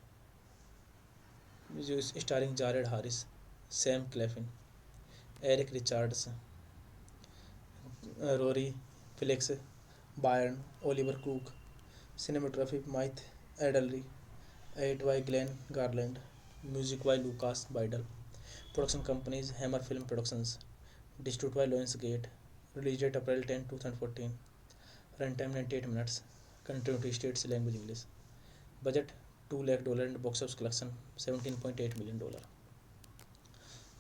S1: starring Jared Harris, Sam Claflin, Eric Richards, Rory Felix, Byrne, Oliver Cook, cinematography Mike Adderley, edited by Glenn Garland, music by Lucas Bidel, production companies Hammer Film Productions, distributed by Lionsgate, release date April 10, 2014, runtime 98 minutes, country states language English, budget $2 lakh and box office collection $17.8 million.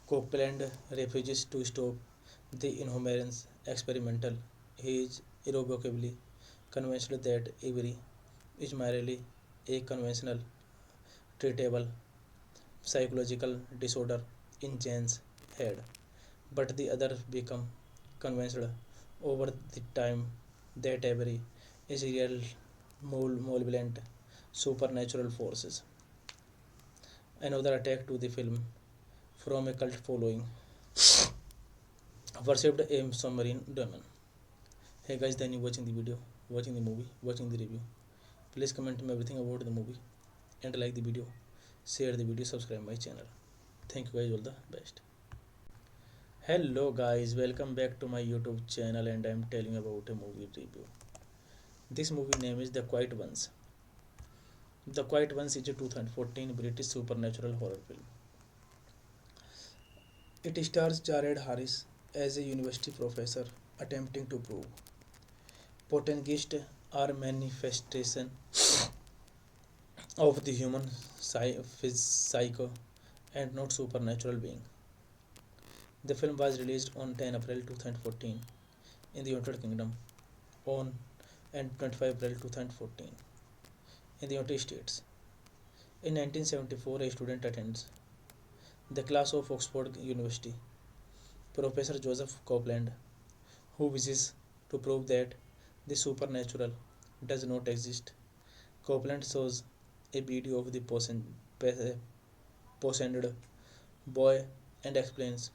S1: Copeland refuses to stop the inhumane experimental. He is irrevocably convinced that Avery is merely a conventional, treatable psychological disorder in Jane's head, but the others become convinced over the time that Avery is real malevolent supernatural forces. Another attack to the film from a cult following worshipped a submarine demon. Hey guys, then you watching the video, watching the movie, watching the review. Please comment me everything about the movie and like the video, share the video, subscribe my channel. Thank you guys, all the best. Hello guys, welcome back to my YouTube channel and I am telling about a movie review. This movie name is The Quiet Ones. The Quiet Ones is a 2014 British supernatural horror film. It stars Jared Harris as a university professor attempting to prove poltergeists are manifestation of the human psyche and not supernatural being. The film was released on 10 April 2014 in the United Kingdom on and 25 April 2014 in the United States. In 1974, a student attends the class of Oxford University, Professor Joseph Copeland, who wishes to prove that the supernatural does not exist. Copeland shows a video of the poisoned boy and explains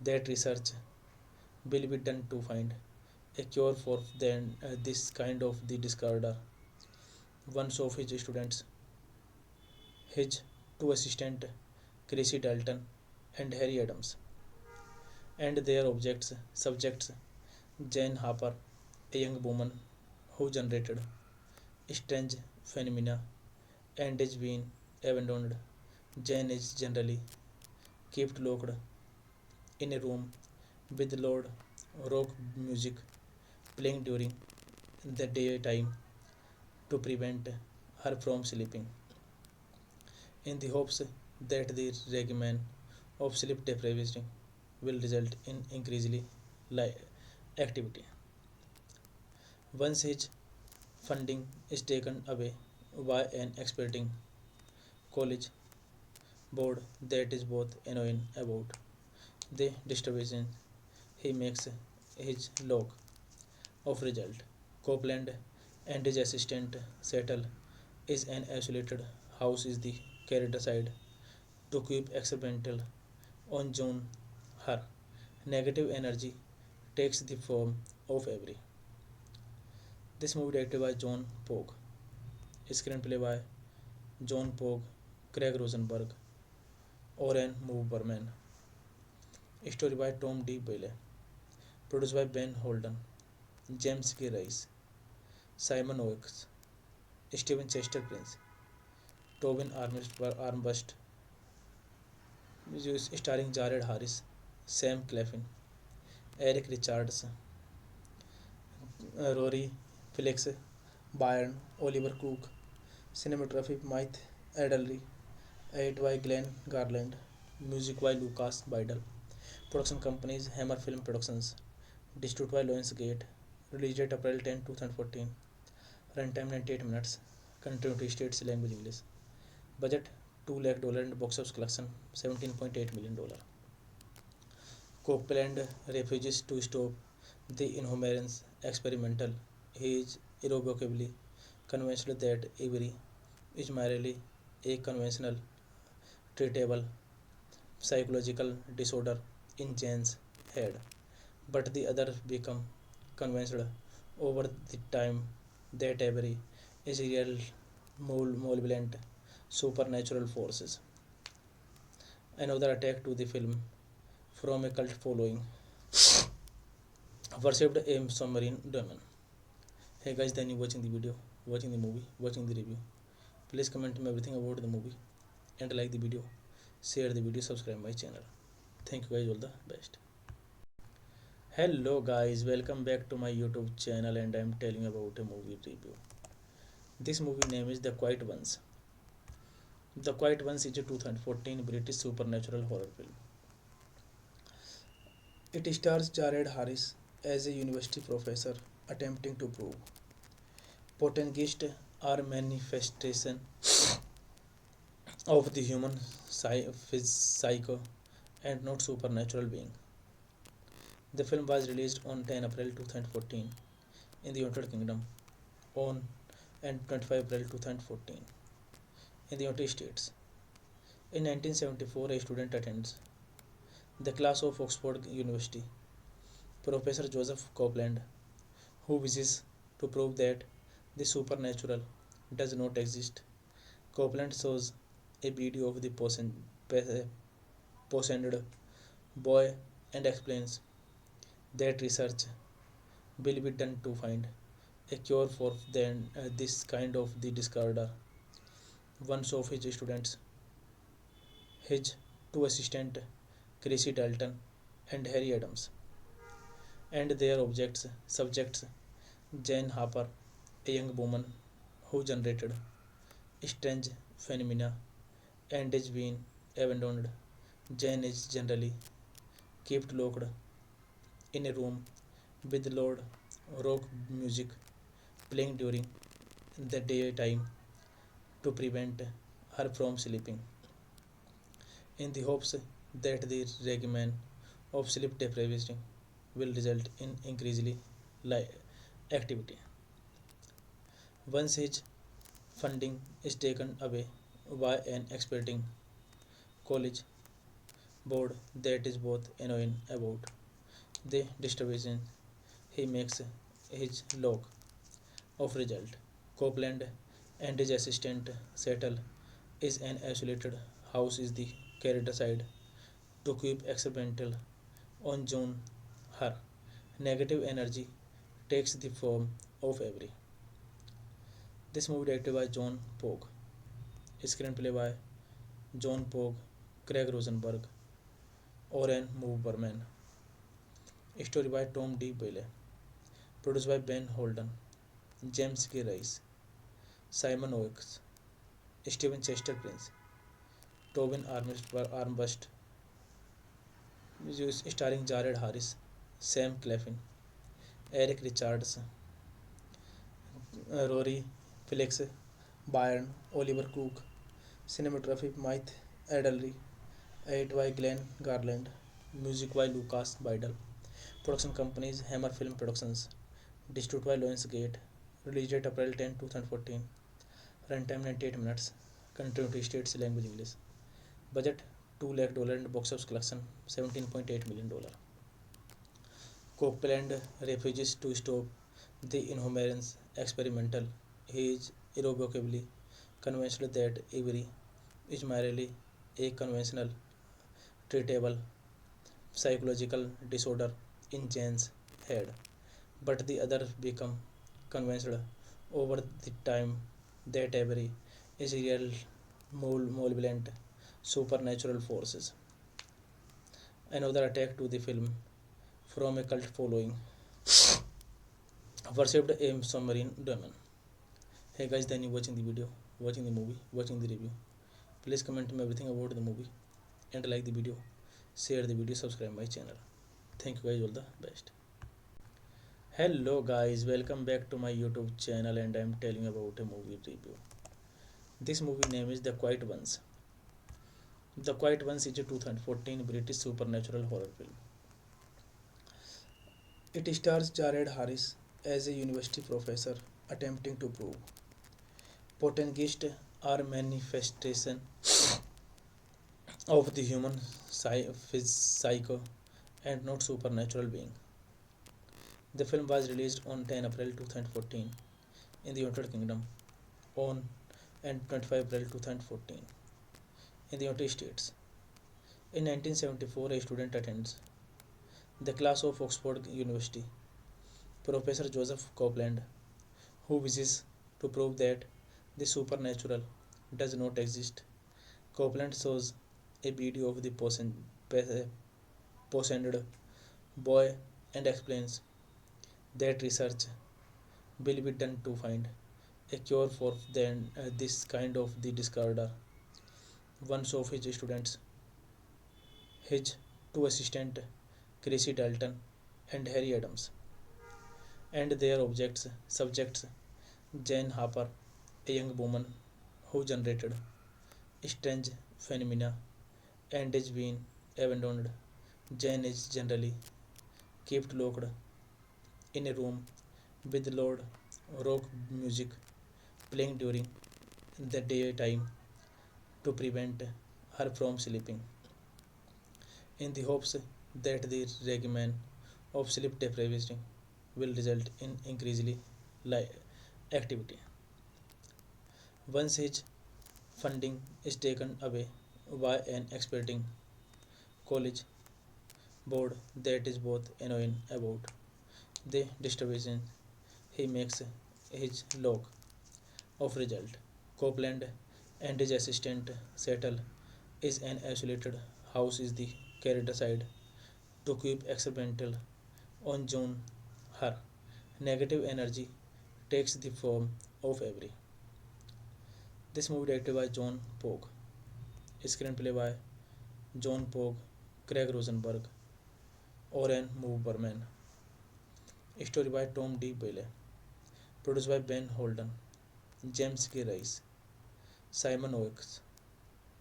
S1: that research will be done to find a cure for this kind of the disorder. One of his students, his two assistants, Chrissy Dalton and Harry Adams, and their subjects, Jane Harper, a young woman who generated strange phenomena and is being abandoned. Jane is generally kept locked in a room with loud rock music playing during the daytime to prevent her from sleeping, in the hopes that the regimen of sleep deprivation will result in increasingly activity. Once his funding is taken away by an expecting college board that is both annoying about the distribution he makes his log of result. Copeland and his assistant settle is an isolated house is the character side to keep experimental on June her negative energy takes the form of every. This movie directed by John Pogue, screenplay by John Pogue, Craig Rosenberg, Oren Move Berman, story by Tom D. Bailey, produced by Ben Holden, James K. Rice, Simon Oakes, Stephen Chester Prince, Tobin Armbust, starring Jared Harris, Sam Claflin, Eric Richards, Rory Felix, Byrne, Oliver Cook, cinematography Mike Adderley, edit by Glenn Garland, music by Lucas Bidel, production companies Hammer Film Productions, distributed by Lionsgate, release date April 10, 2014, runtime 98 minutes, country states language English, budget $2 lakh and box office collection $17.8 million. Copeland refuses to stop the inhumane experimental. He is irrevocably convinced that Avery is merely a conventional, treatable psychological disorder in Jane's head, but the others become convinced over the time that Avery is a real malevolent supernatural forces. Another attack to the film from a cult following worshipped a submarine demon. Hey guys, then you watching the video, watching the movie, watching the review. Please comment me everything about the movie and like the video, share the video, subscribe my channel. Thank you guys, all the best. Hello guys, welcome back to my YouTube channel and I am telling about a movie review. This movie name is The Quiet Ones. The Quiet Ones is a 2014 British supernatural horror film. It stars Jared Harris as a university professor attempting to prove poltergeists are manifestation of the human psyche and not supernatural being. The film was released on 10 April 2014 in the United Kingdom, on and 25 April 2014 in the United States. In 1974, a student attends the class of Oxford University, Professor Joseph Copeland, who wishes to prove that the supernatural does not exist. Copeland shows a video of the poisoned boy and explains that research will be done to find a cure for this kind of the disorder. One of his students, his two assistants, Chrissy Dalton and Harry Adams, and their subjects, Jane Harper, a young woman who generated strange phenomena and is being abandoned. Jane is generally kept locked in a room with loud rock music playing during the daytime to prevent her from sleeping, in the hopes that the regimen of sleep deprivation will result in increasingly activity. Once his funding is taken away by an expecting college board that is both annoying about the distribution, he makes his log of result. Copeland and his assistant settle is an isolated house is the character side to keep experimental on June. Her negative energy takes the form of every. This movie directed by John Pogue, screenplay by John Pogue, Craig Rosenberg, Oren Move Berman, story by Tom D. Bailey, produced by Ben Holden, James K. Rice, Simon Oakes, Stephen Chester Prince, Tobin Armbust, starring Jared Harris, Sam Claflin, Eric Richards, Rory Felix, Byrne, Oliver Cook, cinematography Mike Adderley, edit by Glenn Garland, music by Lucas Bidel, production companies Hammer Film Productions, distributed by Lionsgate, release date April 10, 2014, runtime 98 minutes, country states language English, budget $2 lakh and box office collection $17.8 million. Copeland refuses to stop The inhuman's experimental. He is irrevocably convinced that Avery is merely a conventional, treatable psychological disorder in Jane's head. But the others become convinced over the time that Avery is real, malevolent, supernatural forces. Another attack to the film from a cult following worshipped a submarine demon. Hey guys, then you watching the video, watching the movie, watching the review. Please comment me everything about the movie and like the video, share the video, subscribe my channel. Thank you guys, all the best. Hello guys, welcome back to my YouTube channel and I am telling about a movie review. This movie name is The Quiet Ones. The Quiet Ones is a 2014 British supernatural horror film. It stars Jared Harris as a university professor attempting to prove poltergeists are manifestation of the human psyche and not supernatural being. The film was released on 10 April 2014 in the United Kingdom on and 25 April 2014 in the United States. In 1974, a student attends the class of Oxford University, Professor Joseph Copeland, who wishes to prove that the supernatural does not exist. Copeland shows a video of the poisoned boy and explains that research will be done to find a cure for this kind of the disorder. One of his students, his two assistants, Chrissy Dalton and Harry Adams, and their subjects, Jane Harper, a young woman who generated strange phenomena and is being abandoned. Jane is generally kept locked in a room with loud rock music playing during the daytime to prevent her from sleeping, in the hopes that the regimen of sleep deprivation will result in increasingly activity. Once his funding is taken away by an expecting college board that is both annoying about the distribution, he makes his log of result. Copeland and his assistant settle is an isolated house is the character side to keep experimental on June. Her negative energy takes the form of every. This movie directed by John Pogue, screenplay by John Pogue, Craig Rosenberg, Oren Moverman, story by Tom D. Bailey, produced by Ben Holden, James K. Rice, Simon Oakes,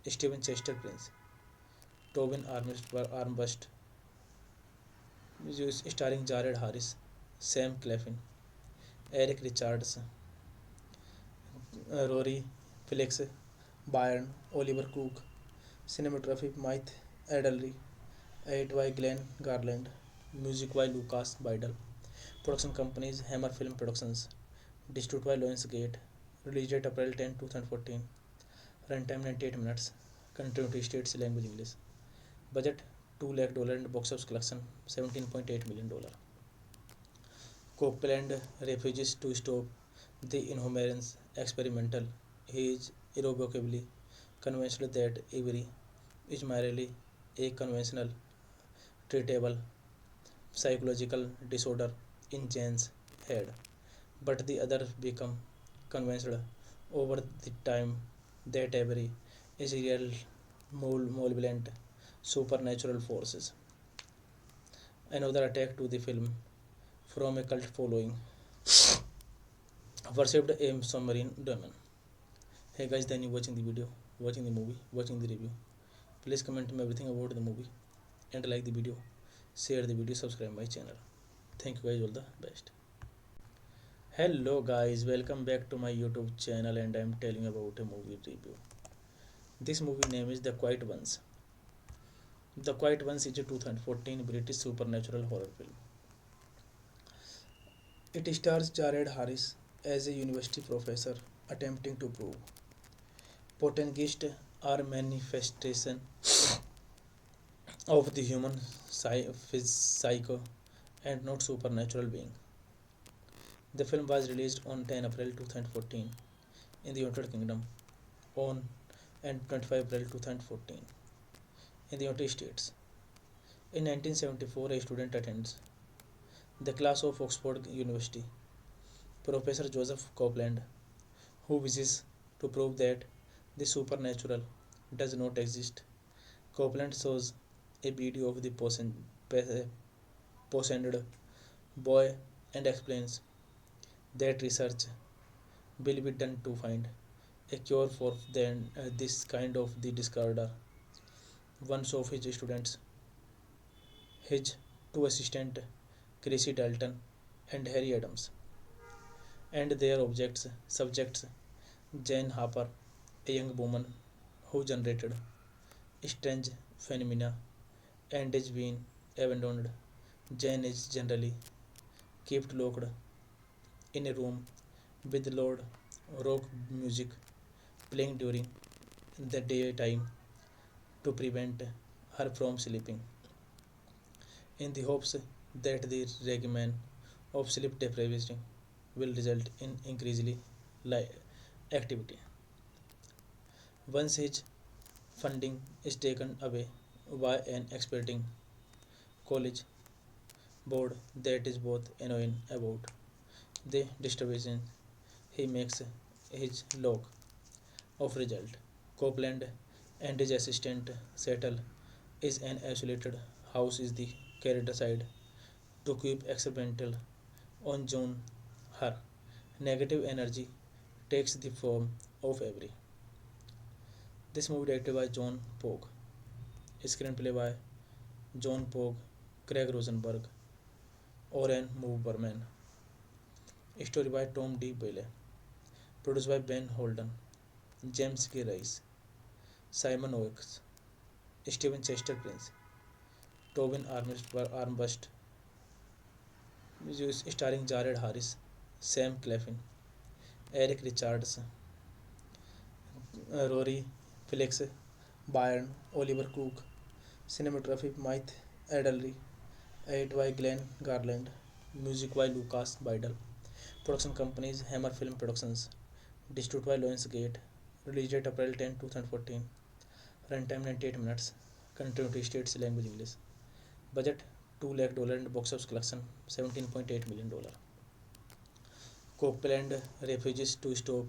S1: Stephen Chester Prince, Tobin Armbrust, starring Jared Harris, Sam Claflin, Eric Richards, Rory Felix, Byrne, Oliver Cook, cinematography Mike Adderley, edit by Glenn Garland, music by Lucas Bidel, production companies Hammer Film Productions, distributed by Lionsgate, release date April 10, 2014, runtime 98 minutes, country United States, language English, budget $2 lakh and box office collection $17.8 million. Copeland refuses to stop the inhuman's experimental. He is irrevocably convinced that Avery is merely a conventional, treatable psychological disorder in Jane's head. But the others become convinced over the time that Avery is real, malevolent, supernatural forces. Another attack to the film from a cult following worshipped a submarine demon. Hey guys, then you watching the video, watching the movie, watching the review. Please comment me everything about the movie and like the video, share the video, subscribe my channel. Thank you guys, all the best. Hello guys, welcome back to my YouTube channel and I am telling about a movie review. This movie name is The Quiet Ones. The Quiet Ones is a 2014 British supernatural horror film. It stars Jared Harris as a university professor attempting to prove poltergeists are manifestation of the human psyche and not supernatural being. The film was released on 10 April 2014 in the United Kingdom on and 25 April 2014 in the United States. In 1974, a student attends the class of Oxford University, Professor Joseph Copeland, who wishes to prove that the supernatural does not exist. Copeland shows a video of the poisoned boy and explains that research will be done to find a cure for this kind of the disorder. One of his students, his two assistants, Chrissy Dalton and Harry Adams, and their subjects, Jane Harper, a young woman who generated strange phenomena and is being abandoned. Jane is generally kept locked in a room with loud rock music playing during the daytime to prevent her from sleeping, in the hopes that the regimen of sleep deprivation will result in increasingly activity. Once his funding is taken away by an expecting college board that is both annoying about the distribution, he makes his log of result. Copeland and his assistant settle is an isolated house is the character side to keep experimental on John. Her negative energy takes the form of every. This movie directed by John Pogue, screenplay by John Pogue, Craig Rosenberg, Oren Moverman, story by Tom D. Bailey, produced by Ben Holden, James K. Rice, Simon Oakes, Stephen Chester Prince, Tobin Armbust, starring Jared Harris, Sam Claflin, Eric Richards, Rory Felix, Byrne, Oliver Cook, cinematography Mike Adderley, edit by Glenn Garland, music by Lucas Bidel, production companies Hammer Film Productions, distributed by Lionsgate, release date April 10, 2014, runtime 98 minutes, country states language English, budget $2 lakh and box office collection $17.8 million. Copeland refuses to stop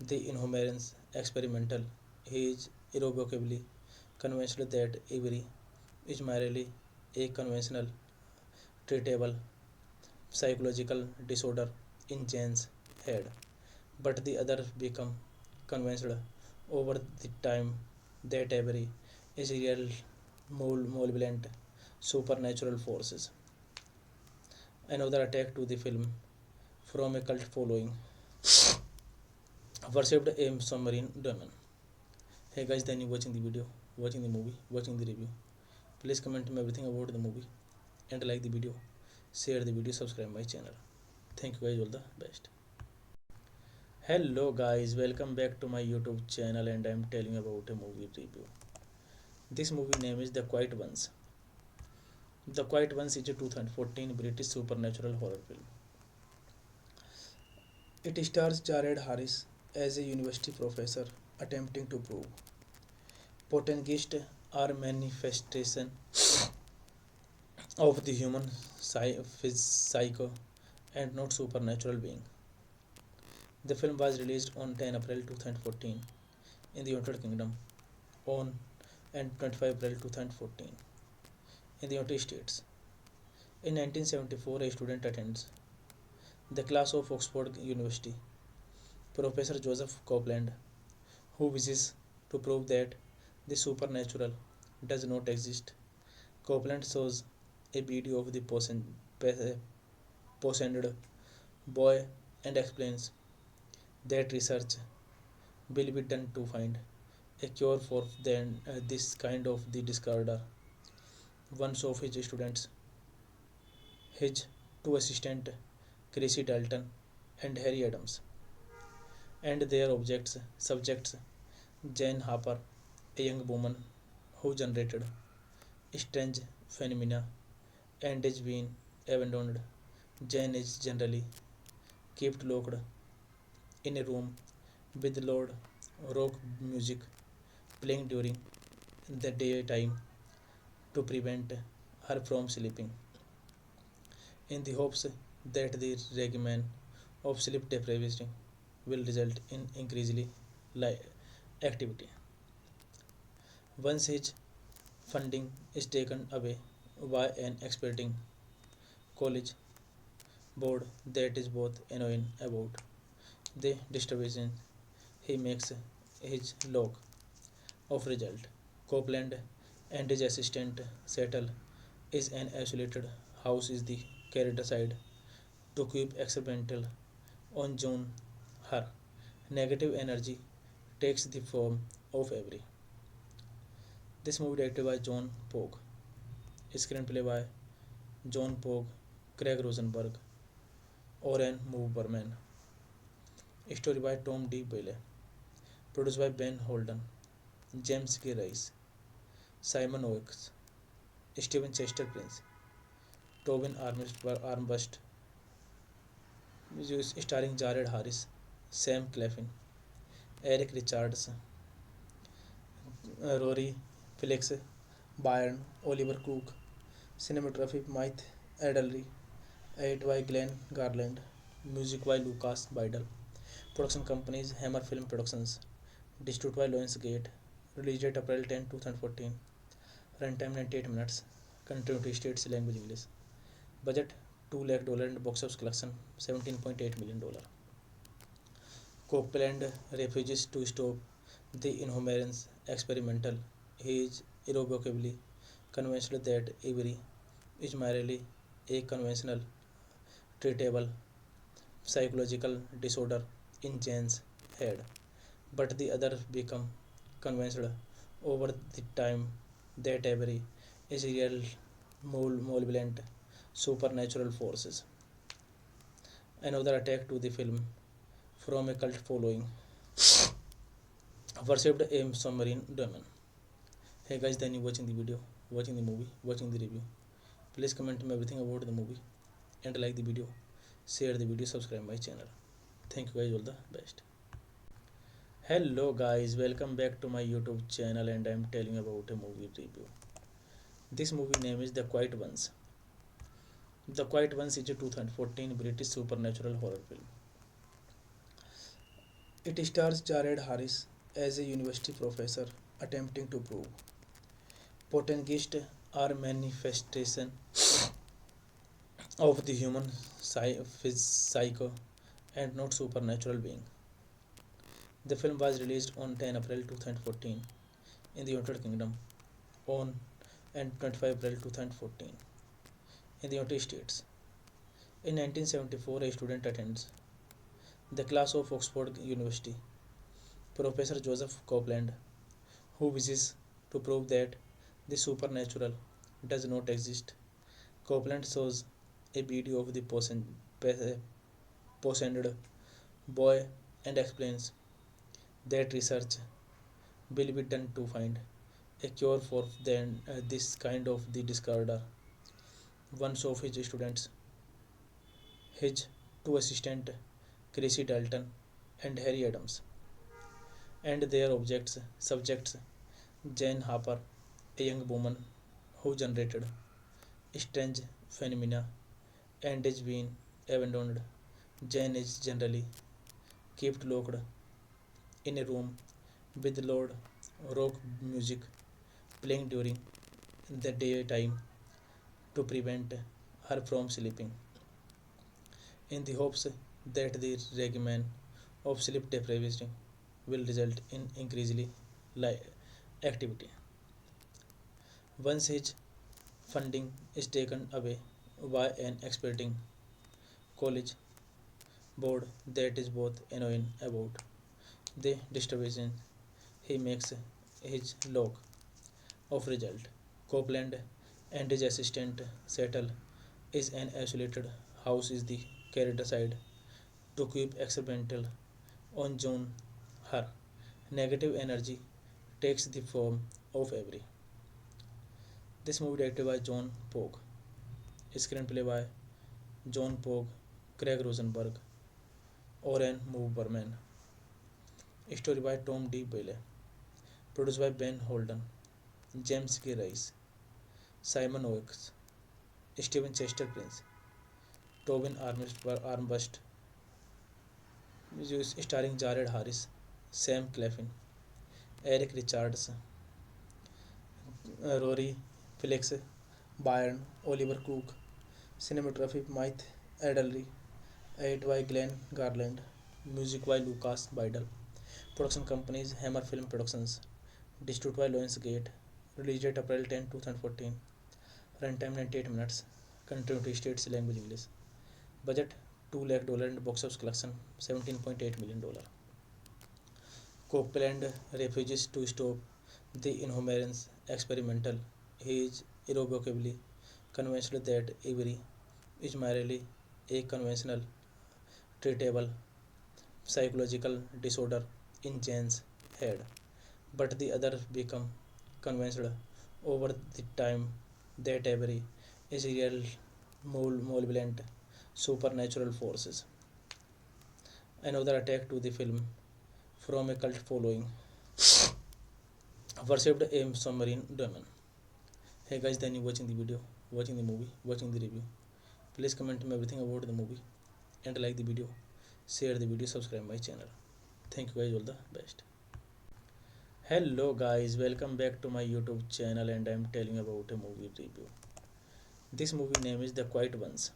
S1: the inhumane experimental. He is irrevocably convinced that Avery is merely a conventional, treatable psychological disorder in Jane's head, but the others become convinced over the time that Avery is real malevolent supernatural forces. Another attack to the film from a cult following worshipped a submarine demon. Hey guys, then you watching the video, watching the movie, watching the review. Please comment me everything about the movie and like the video, share the video, subscribe my channel. Thank you guys, all the best. Hello guys, welcome back to my YouTube channel and I am telling about a movie review. This movie name is The Quiet Ones. The Quiet Ones is a 2014 British supernatural horror film. It stars Jared Harris as a university professor attempting to prove poltergeists are manifestation of the human psyche and not supernatural being. The film was released on 10 April 2014 in the United Kingdom on and 25 April 2014 in the United States. In 1974, a student attends the class of Oxford University, Professor Joseph Copeland, who wishes to prove that the supernatural does not exist. Copeland shows a video of the poisoned boy and explains that research will be done to find a cure for this kind of the disorder. One of his students, his two assistants, Chrissy Dalton, and Harry Adams, and their subjects Jane Harper, a young woman who generated strange phenomena and is being abandoned. Jane is generally kept locked in a room with loud rock music playing during the daytime to prevent her from sleeping, in the hopes that the regimen of sleep deprivation will result in increasingly activity. Once his funding is taken away by an expecting college board that is both annoying about the distribution he makes his log of result. Copeland and his assistant Settle is an isolated house is the character side to keep experimental on June. Her negative energy takes the form of every. This movie directed by John Pogue, screenplay by John Pogue, Craig Rosenberg, Oren Moverman, story by Tom D. Bailey, produced by Ben Holden, James K. Rice, Simon Oakes, Stephen Chester Prince, Tobin Armbust, starring Jared Harris, Sam Claflin, Eric Richards, Rory Felix, Byrne, Oliver Cook, cinematography Mike Adderley, edit by Glenn Garland, music by Lucas Bidel, production companies Hammer Film Productions, distributed by Lionsgate, release date April 10, 2014, runtime 98 minutes, country states language English, budget $2 lakh and box office collection $17.8 million. Copeland refuses to stop the inhumane experimental. He is irrevocably convinced that Avery is merely a conventional, treatable psychological disorder in Jane's head, but the other become convinced over the time that Avery is real malevolent supernatural forces. Another attack to the film from a cult following worshipped a submarine demon. Hey guys, then you watching the video, watching the movie, watching the review. Please comment me everything about the movie and like the video, share the video, subscribe my channel. Thank you guys, all the best. Hello guys, welcome back to my YouTube channel and I am telling about a movie review. This movie name is The Quiet Ones. The Quiet Ones is a 2014 British supernatural horror film. It stars Jared Harris as a university professor attempting to prove poltergeists are manifestation of the human psyche and not supernatural being. The film was released on 10 April 2014 in the United Kingdom on and 25 April 2014 in the United States. In 1974, a student attends the class of Oxford University, Professor Joseph Copeland, who wishes to prove that the supernatural does not exist. Copeland shows a video of the poisoned boy and explains that research will be done to find a cure for this kind of the disorder. One of his students, his two assistants, Chrissy Dalton and Harry Adams, and their subjects Jane Harper, a young woman who generated strange phenomena and is being abandoned. Jane is generally kept locked in a room with loud rock music playing during the daytime to prevent her from sleeping, in the hopes that the regimen of sleep deprivation will result in increasingly activity. Once his funding is taken away by an expecting college board that is both annoying about the distribution he makes his log of result. Copeland and his assistant Settle is an isolated house is the character side to keep experimental. On June, her negative energy takes the form of every. This movie directed by John Pogue, screenplay by John Pogue, Craig Rosenberg, Oren Moverman, story by Tom D. Bailey, produced by Ben Holden, James K. Rice, Simon Oakes, Stephen Chester Prince, Tobin Armbust, starring Jared Harris, Sam Claflin, Eric Richards, Rory Felix, Byrne, Oliver Cook, cinematography Mike Adderley, edit by Glenn Garland, music by Lucas Bidel, production companies Hammer Film Productions, distributed by Lionsgate, release date April 10, 2014, runtime 98 minutes, country states language English, budget $2 lakh and box office collection $17.8 million. Copeland refuses to stop the inhumane experimental. He is irrevocably convinced that Avery is merely a conventional, treatable psychological disorder in Jane's head, but the others become convinced over the time that Avery is real malevolent supernatural forces. Another attack to the film from a cult following worshipped a submarine demon. Hey guys, then you watching the video, watching the movie, watching the review. Please comment me everything about the movie and like the video, share the video, subscribe my channel. Thank you guys, all the best. Hello guys, welcome back to my YouTube channel and I am telling about a movie review. This movie name is The Quiet Ones.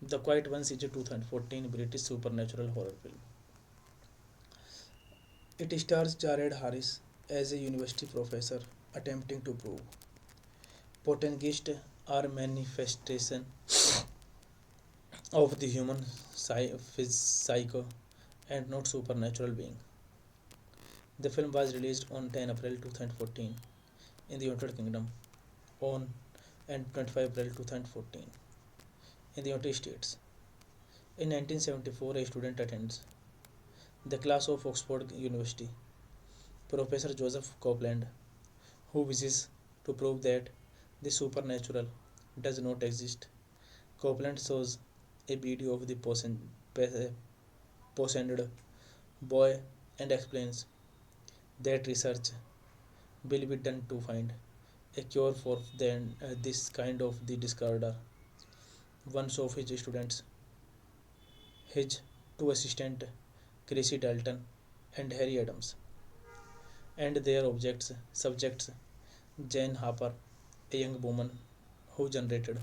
S1: The Quiet Ones is a 2014 British supernatural horror film. It stars Jared Harris as a university professor attempting to prove poltergeists are manifestation of the human psyche and not supernatural being. The film was released on 10 April 2014 in the United Kingdom on and 25 April 2014 in the United States. In 1974, a student attends the class of Oxford University, Professor Joseph Copeland, who wishes to prove that the supernatural does not exist. Copeland shows a video of the poisoned boy and explains that research will be done to find a cure for this kind of the disorder. One of his students, his two assistants, Chrissy Dalton and Harry Adams, and their subjects, Jane Harper, a young woman who generated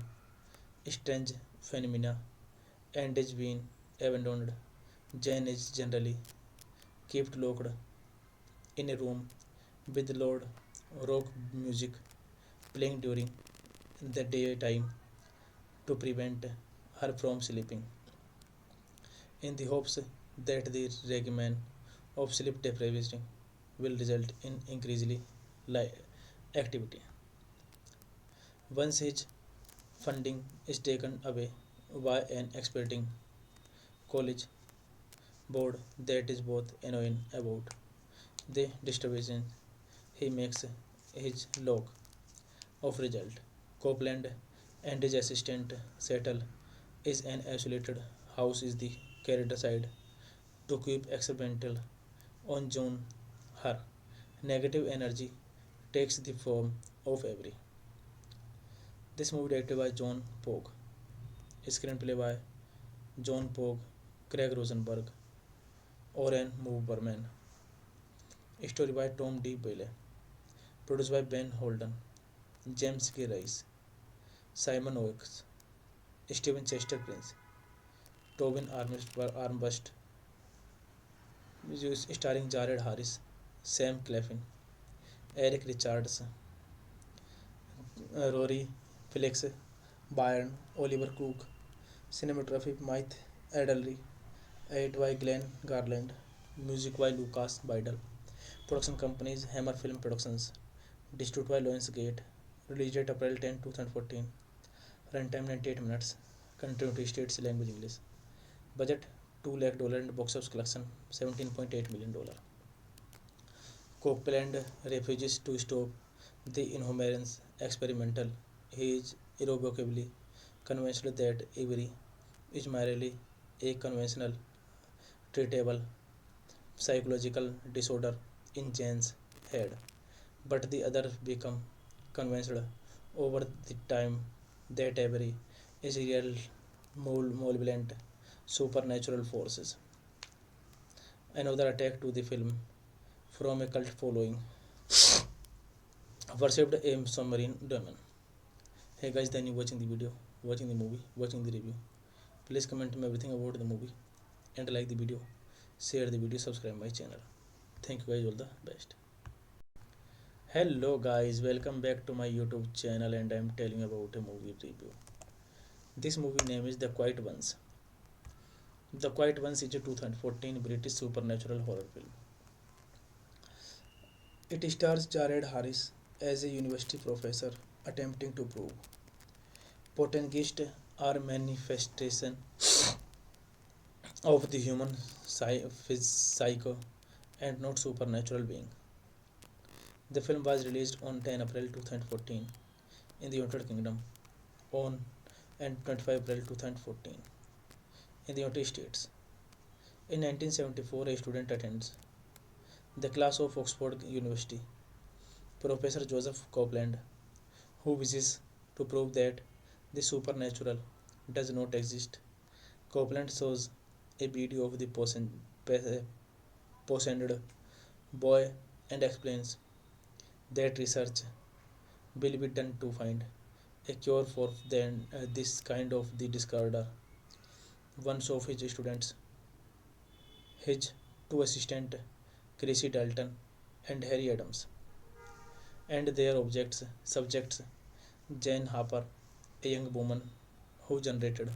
S1: strange phenomena and is being abandoned. Jane is generally kept locked in a room with loud rock music playing during the daytime to prevent her from sleeping, in the hopes that the regimen of sleep deprivation will result in increasingly activity. Once his funding is taken away by an expecting college board that is both annoying about the distribution, he makes his log of result. Copeland and his assistant settle is an isolated house is the character side to keep experimental. On June, her negative energy takes the form of every. This movie directed by John Pogue, screenplay by John Pogue, Craig Rosenberg, Oren Moverman, story by Tom D. Bailey, produced by Ben Holden, James K. Rice, Simon Oakes, Stephen Chester Prince, Tobin Armbust, starring Jared Harris, Sam Claflin, Eric Richards, Rory Felix, Byrne, Oliver Cook, cinematography Mike Adderley, edit by Glenn Garland, music by Lucas Bidel, production companies Hammer Film Productions, distributed by Lionsgate, release date April 10, 2014, runtime 98 minutes, Country United States, language English. Budget $2 lakh and box office collection $17.8 million. Copeland refuses to stop the inhumane experimental. He is irrevocably convinced that Avery is merely a conventional, treatable psychological disorder in Jane's head, but the others become convinced over the time that Avery is real malevolent supernatural forces. Another attack to the film from a cult following worshipped a submarine demon. Hey guys, then you watching the video, watching the movie, watching the review. Please comment me everything about the movie and like the video, share the video, subscribe my channel. Thank you guys, all the best. Hello guys, welcome back to my YouTube channel and I am telling about a movie review. This movie name is The Quiet Ones. The Quiet Ones is a 2014 British supernatural horror film. It stars Jared Harris as a university professor attempting to prove poltergeists are manifestation of the human psyche and not supernatural being. The film was released on 10 April 2014 in the United Kingdom, on and 25 April 2014 in the United States. In 1974, a student attends the class of Oxford University, Professor Joseph Copeland, who wishes to prove that the supernatural does not exist. Copeland shows a video of the poisoned boy and explains that research will be done to find a cure for this kind of the disorder. One of his students, his two assistants, Chrissy Dalton and Harry Adams, and their subjects, Jane Harper, a young woman who generated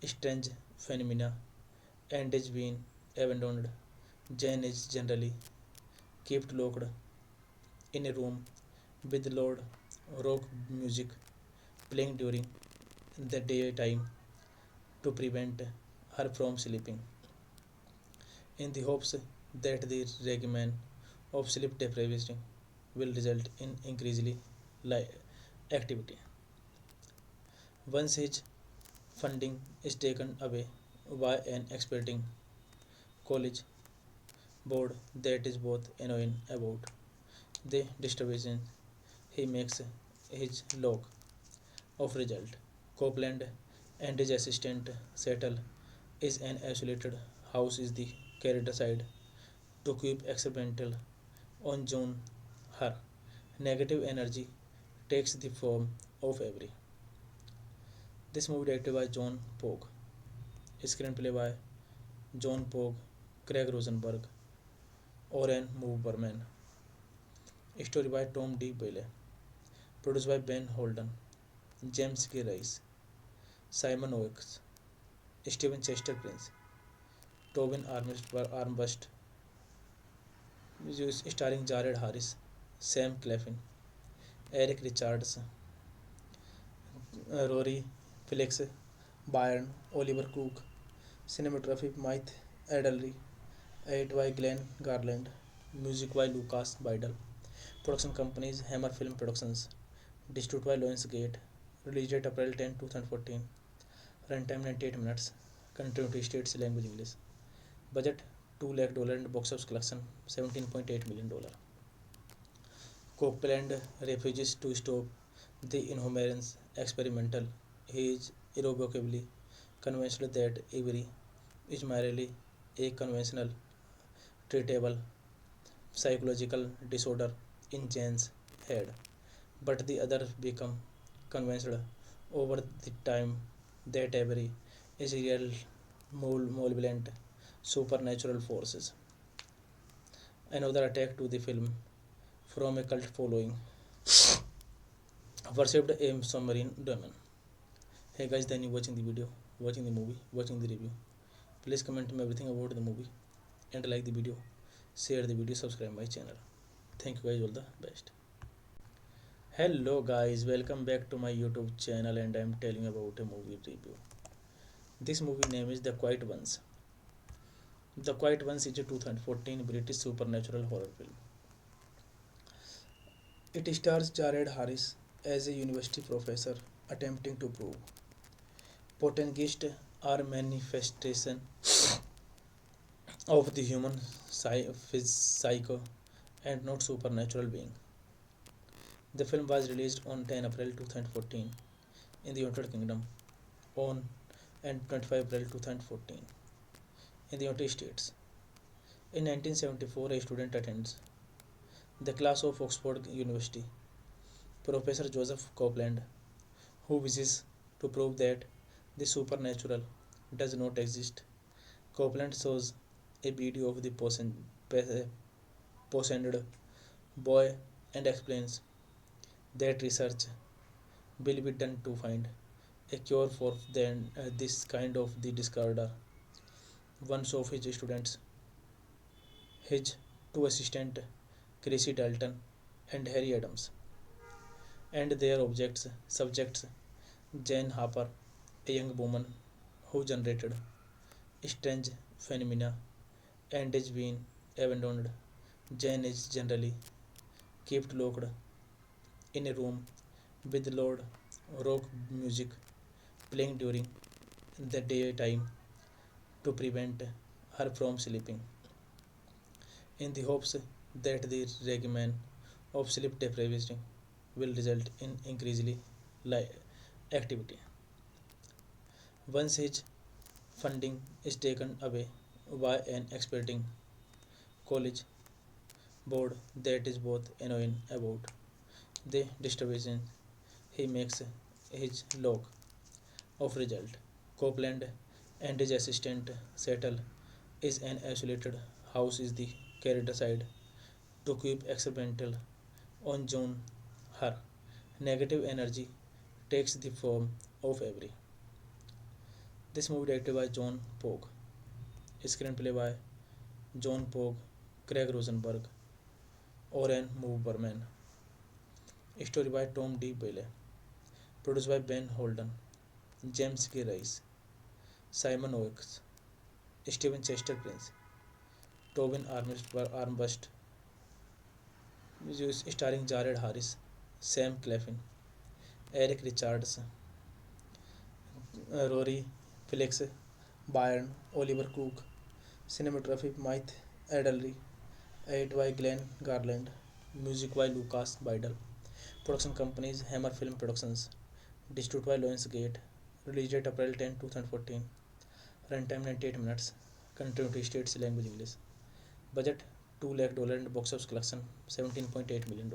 S1: strange phenomena and is being abandoned. Jane is generally kept locked in a room with loud rock music playing during the daytime to prevent her from sleeping, in the hopes that the regimen of sleep deprivation will result in increasingly activity. Once his funding is taken away by an expecting college board that is both annoying about the distribution, he makes his log of result. Copeland and his assistant settle is an isolated house is the character side to keep experimental on John. Her negative energy takes the form of every. This movie directed by John Pogue, screenplay by John Pogue, Craig Rosenberg, Oren Moverman, story by Tom D. Bailey, produced by Ben Holden, James K. Rice, Simon Oakes, Stephen Chester Prince, Tobin Armbrust, starring Jared Harris, Sam Claflin, Eric Richards, Rory Felix, Byrne, Oliver Cook, cinematography Mike Adderley, edit by Glenn Garland, music by Lucas Bidel, production companies Hammer Film Productions, distributed by Lionsgate, release date April 10, 2014, runtime 98 minutes, country United States, language English, budget $2 lakh and box office collection $17.8 million. Copeland refuses to stop the inhumane experimental. He is irrevocably convinced that Avery is merely a conventional, treatable psychological disorder in Jane's head, but the others become convinced over the time that Avery is real malevolent supernatural forces. Another attack to the film from a cult following worshipped a submarine demon. Hey guys, then you watching the video, watching the movie, watching the review. Please comment me everything about the movie and like the video, share the video, subscribe my channel. Thank you guys, all the best. Hello guys, welcome back to my YouTube channel and I'm telling about a movie review. This movie name is The Quiet Ones. The Quiet Ones is a 2014 British supernatural horror film. It stars Jared Harris as a university professor attempting to prove poltergeists are manifestation of the human psyche and not supernatural being. The film was released on 10 April 2014 in the United Kingdom on and 25 April 2014 in the United States. In 1974, a student attends the class of Oxford University, Professor Joseph Copeland, who wishes to prove that the supernatural does not exist. Copeland shows a video of the poisoned boy and explains that research will be done to find a cure for this kind of the disorder. One of his students, his two assistants, Chrissy Dalton and Harry Adams, and their subjects, Jane Harper, a young woman who generated strange phenomena and is being abandoned. Jane is generally kept locked in a room with loud rock music playing during the daytime to prevent her from sleeping, in the hopes that the regimen of sleep deprivation will result in increasingly activity. Once his funding is taken away by an expecting college board that is both annoying about the distribution, he makes his log of result. Copeland and his assistant settle is an isolated house is the character side to keep experimental on John. Her negative energy takes the form of every. This movie directed by John Pogue, screenplay by John Pogue, Craig Rosenberg, Oren Moverman, story by Tom D. Bailey, produced by Ben Holden, James K. Rice, Simon Oakes, Stephen Chester Prince, Tobin Armbrust, starring Jared Harris, Sam Claflin, Eric Richards, Rory Felix, Byrne, Oliver Cook, cinematography Mike Adderley, edit by Glenn Garland, music by Lucas Bidel, production companies Hammer Film Productions, distributed by Lionsgate, release date April 10, 2014, runtime 98 minutes, country states language English, budget $2 lakh and box office collection $17.8 million.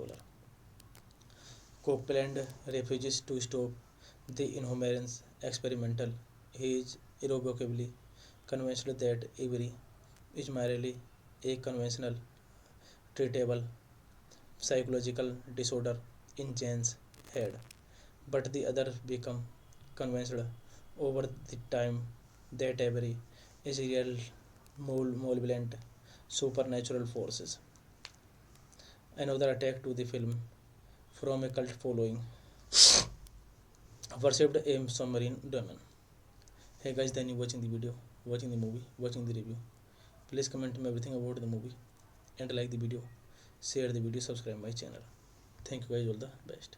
S1: Copeland refuses to stop the inhumane experimental. He is irrevocably convinced that Avery is merely a conventional, treatable psychological disorder in Jane's head, but the others become convinced over the time that Avery is real malevolent supernatural forces. Another attack to the film from a cult following worshipped a submarine demon. Hey guys, then you watching the video, watching the movie, watching the review. Please comment me everything about the movie and like the video, share the video, subscribe my channel. Thank you guys, all the best.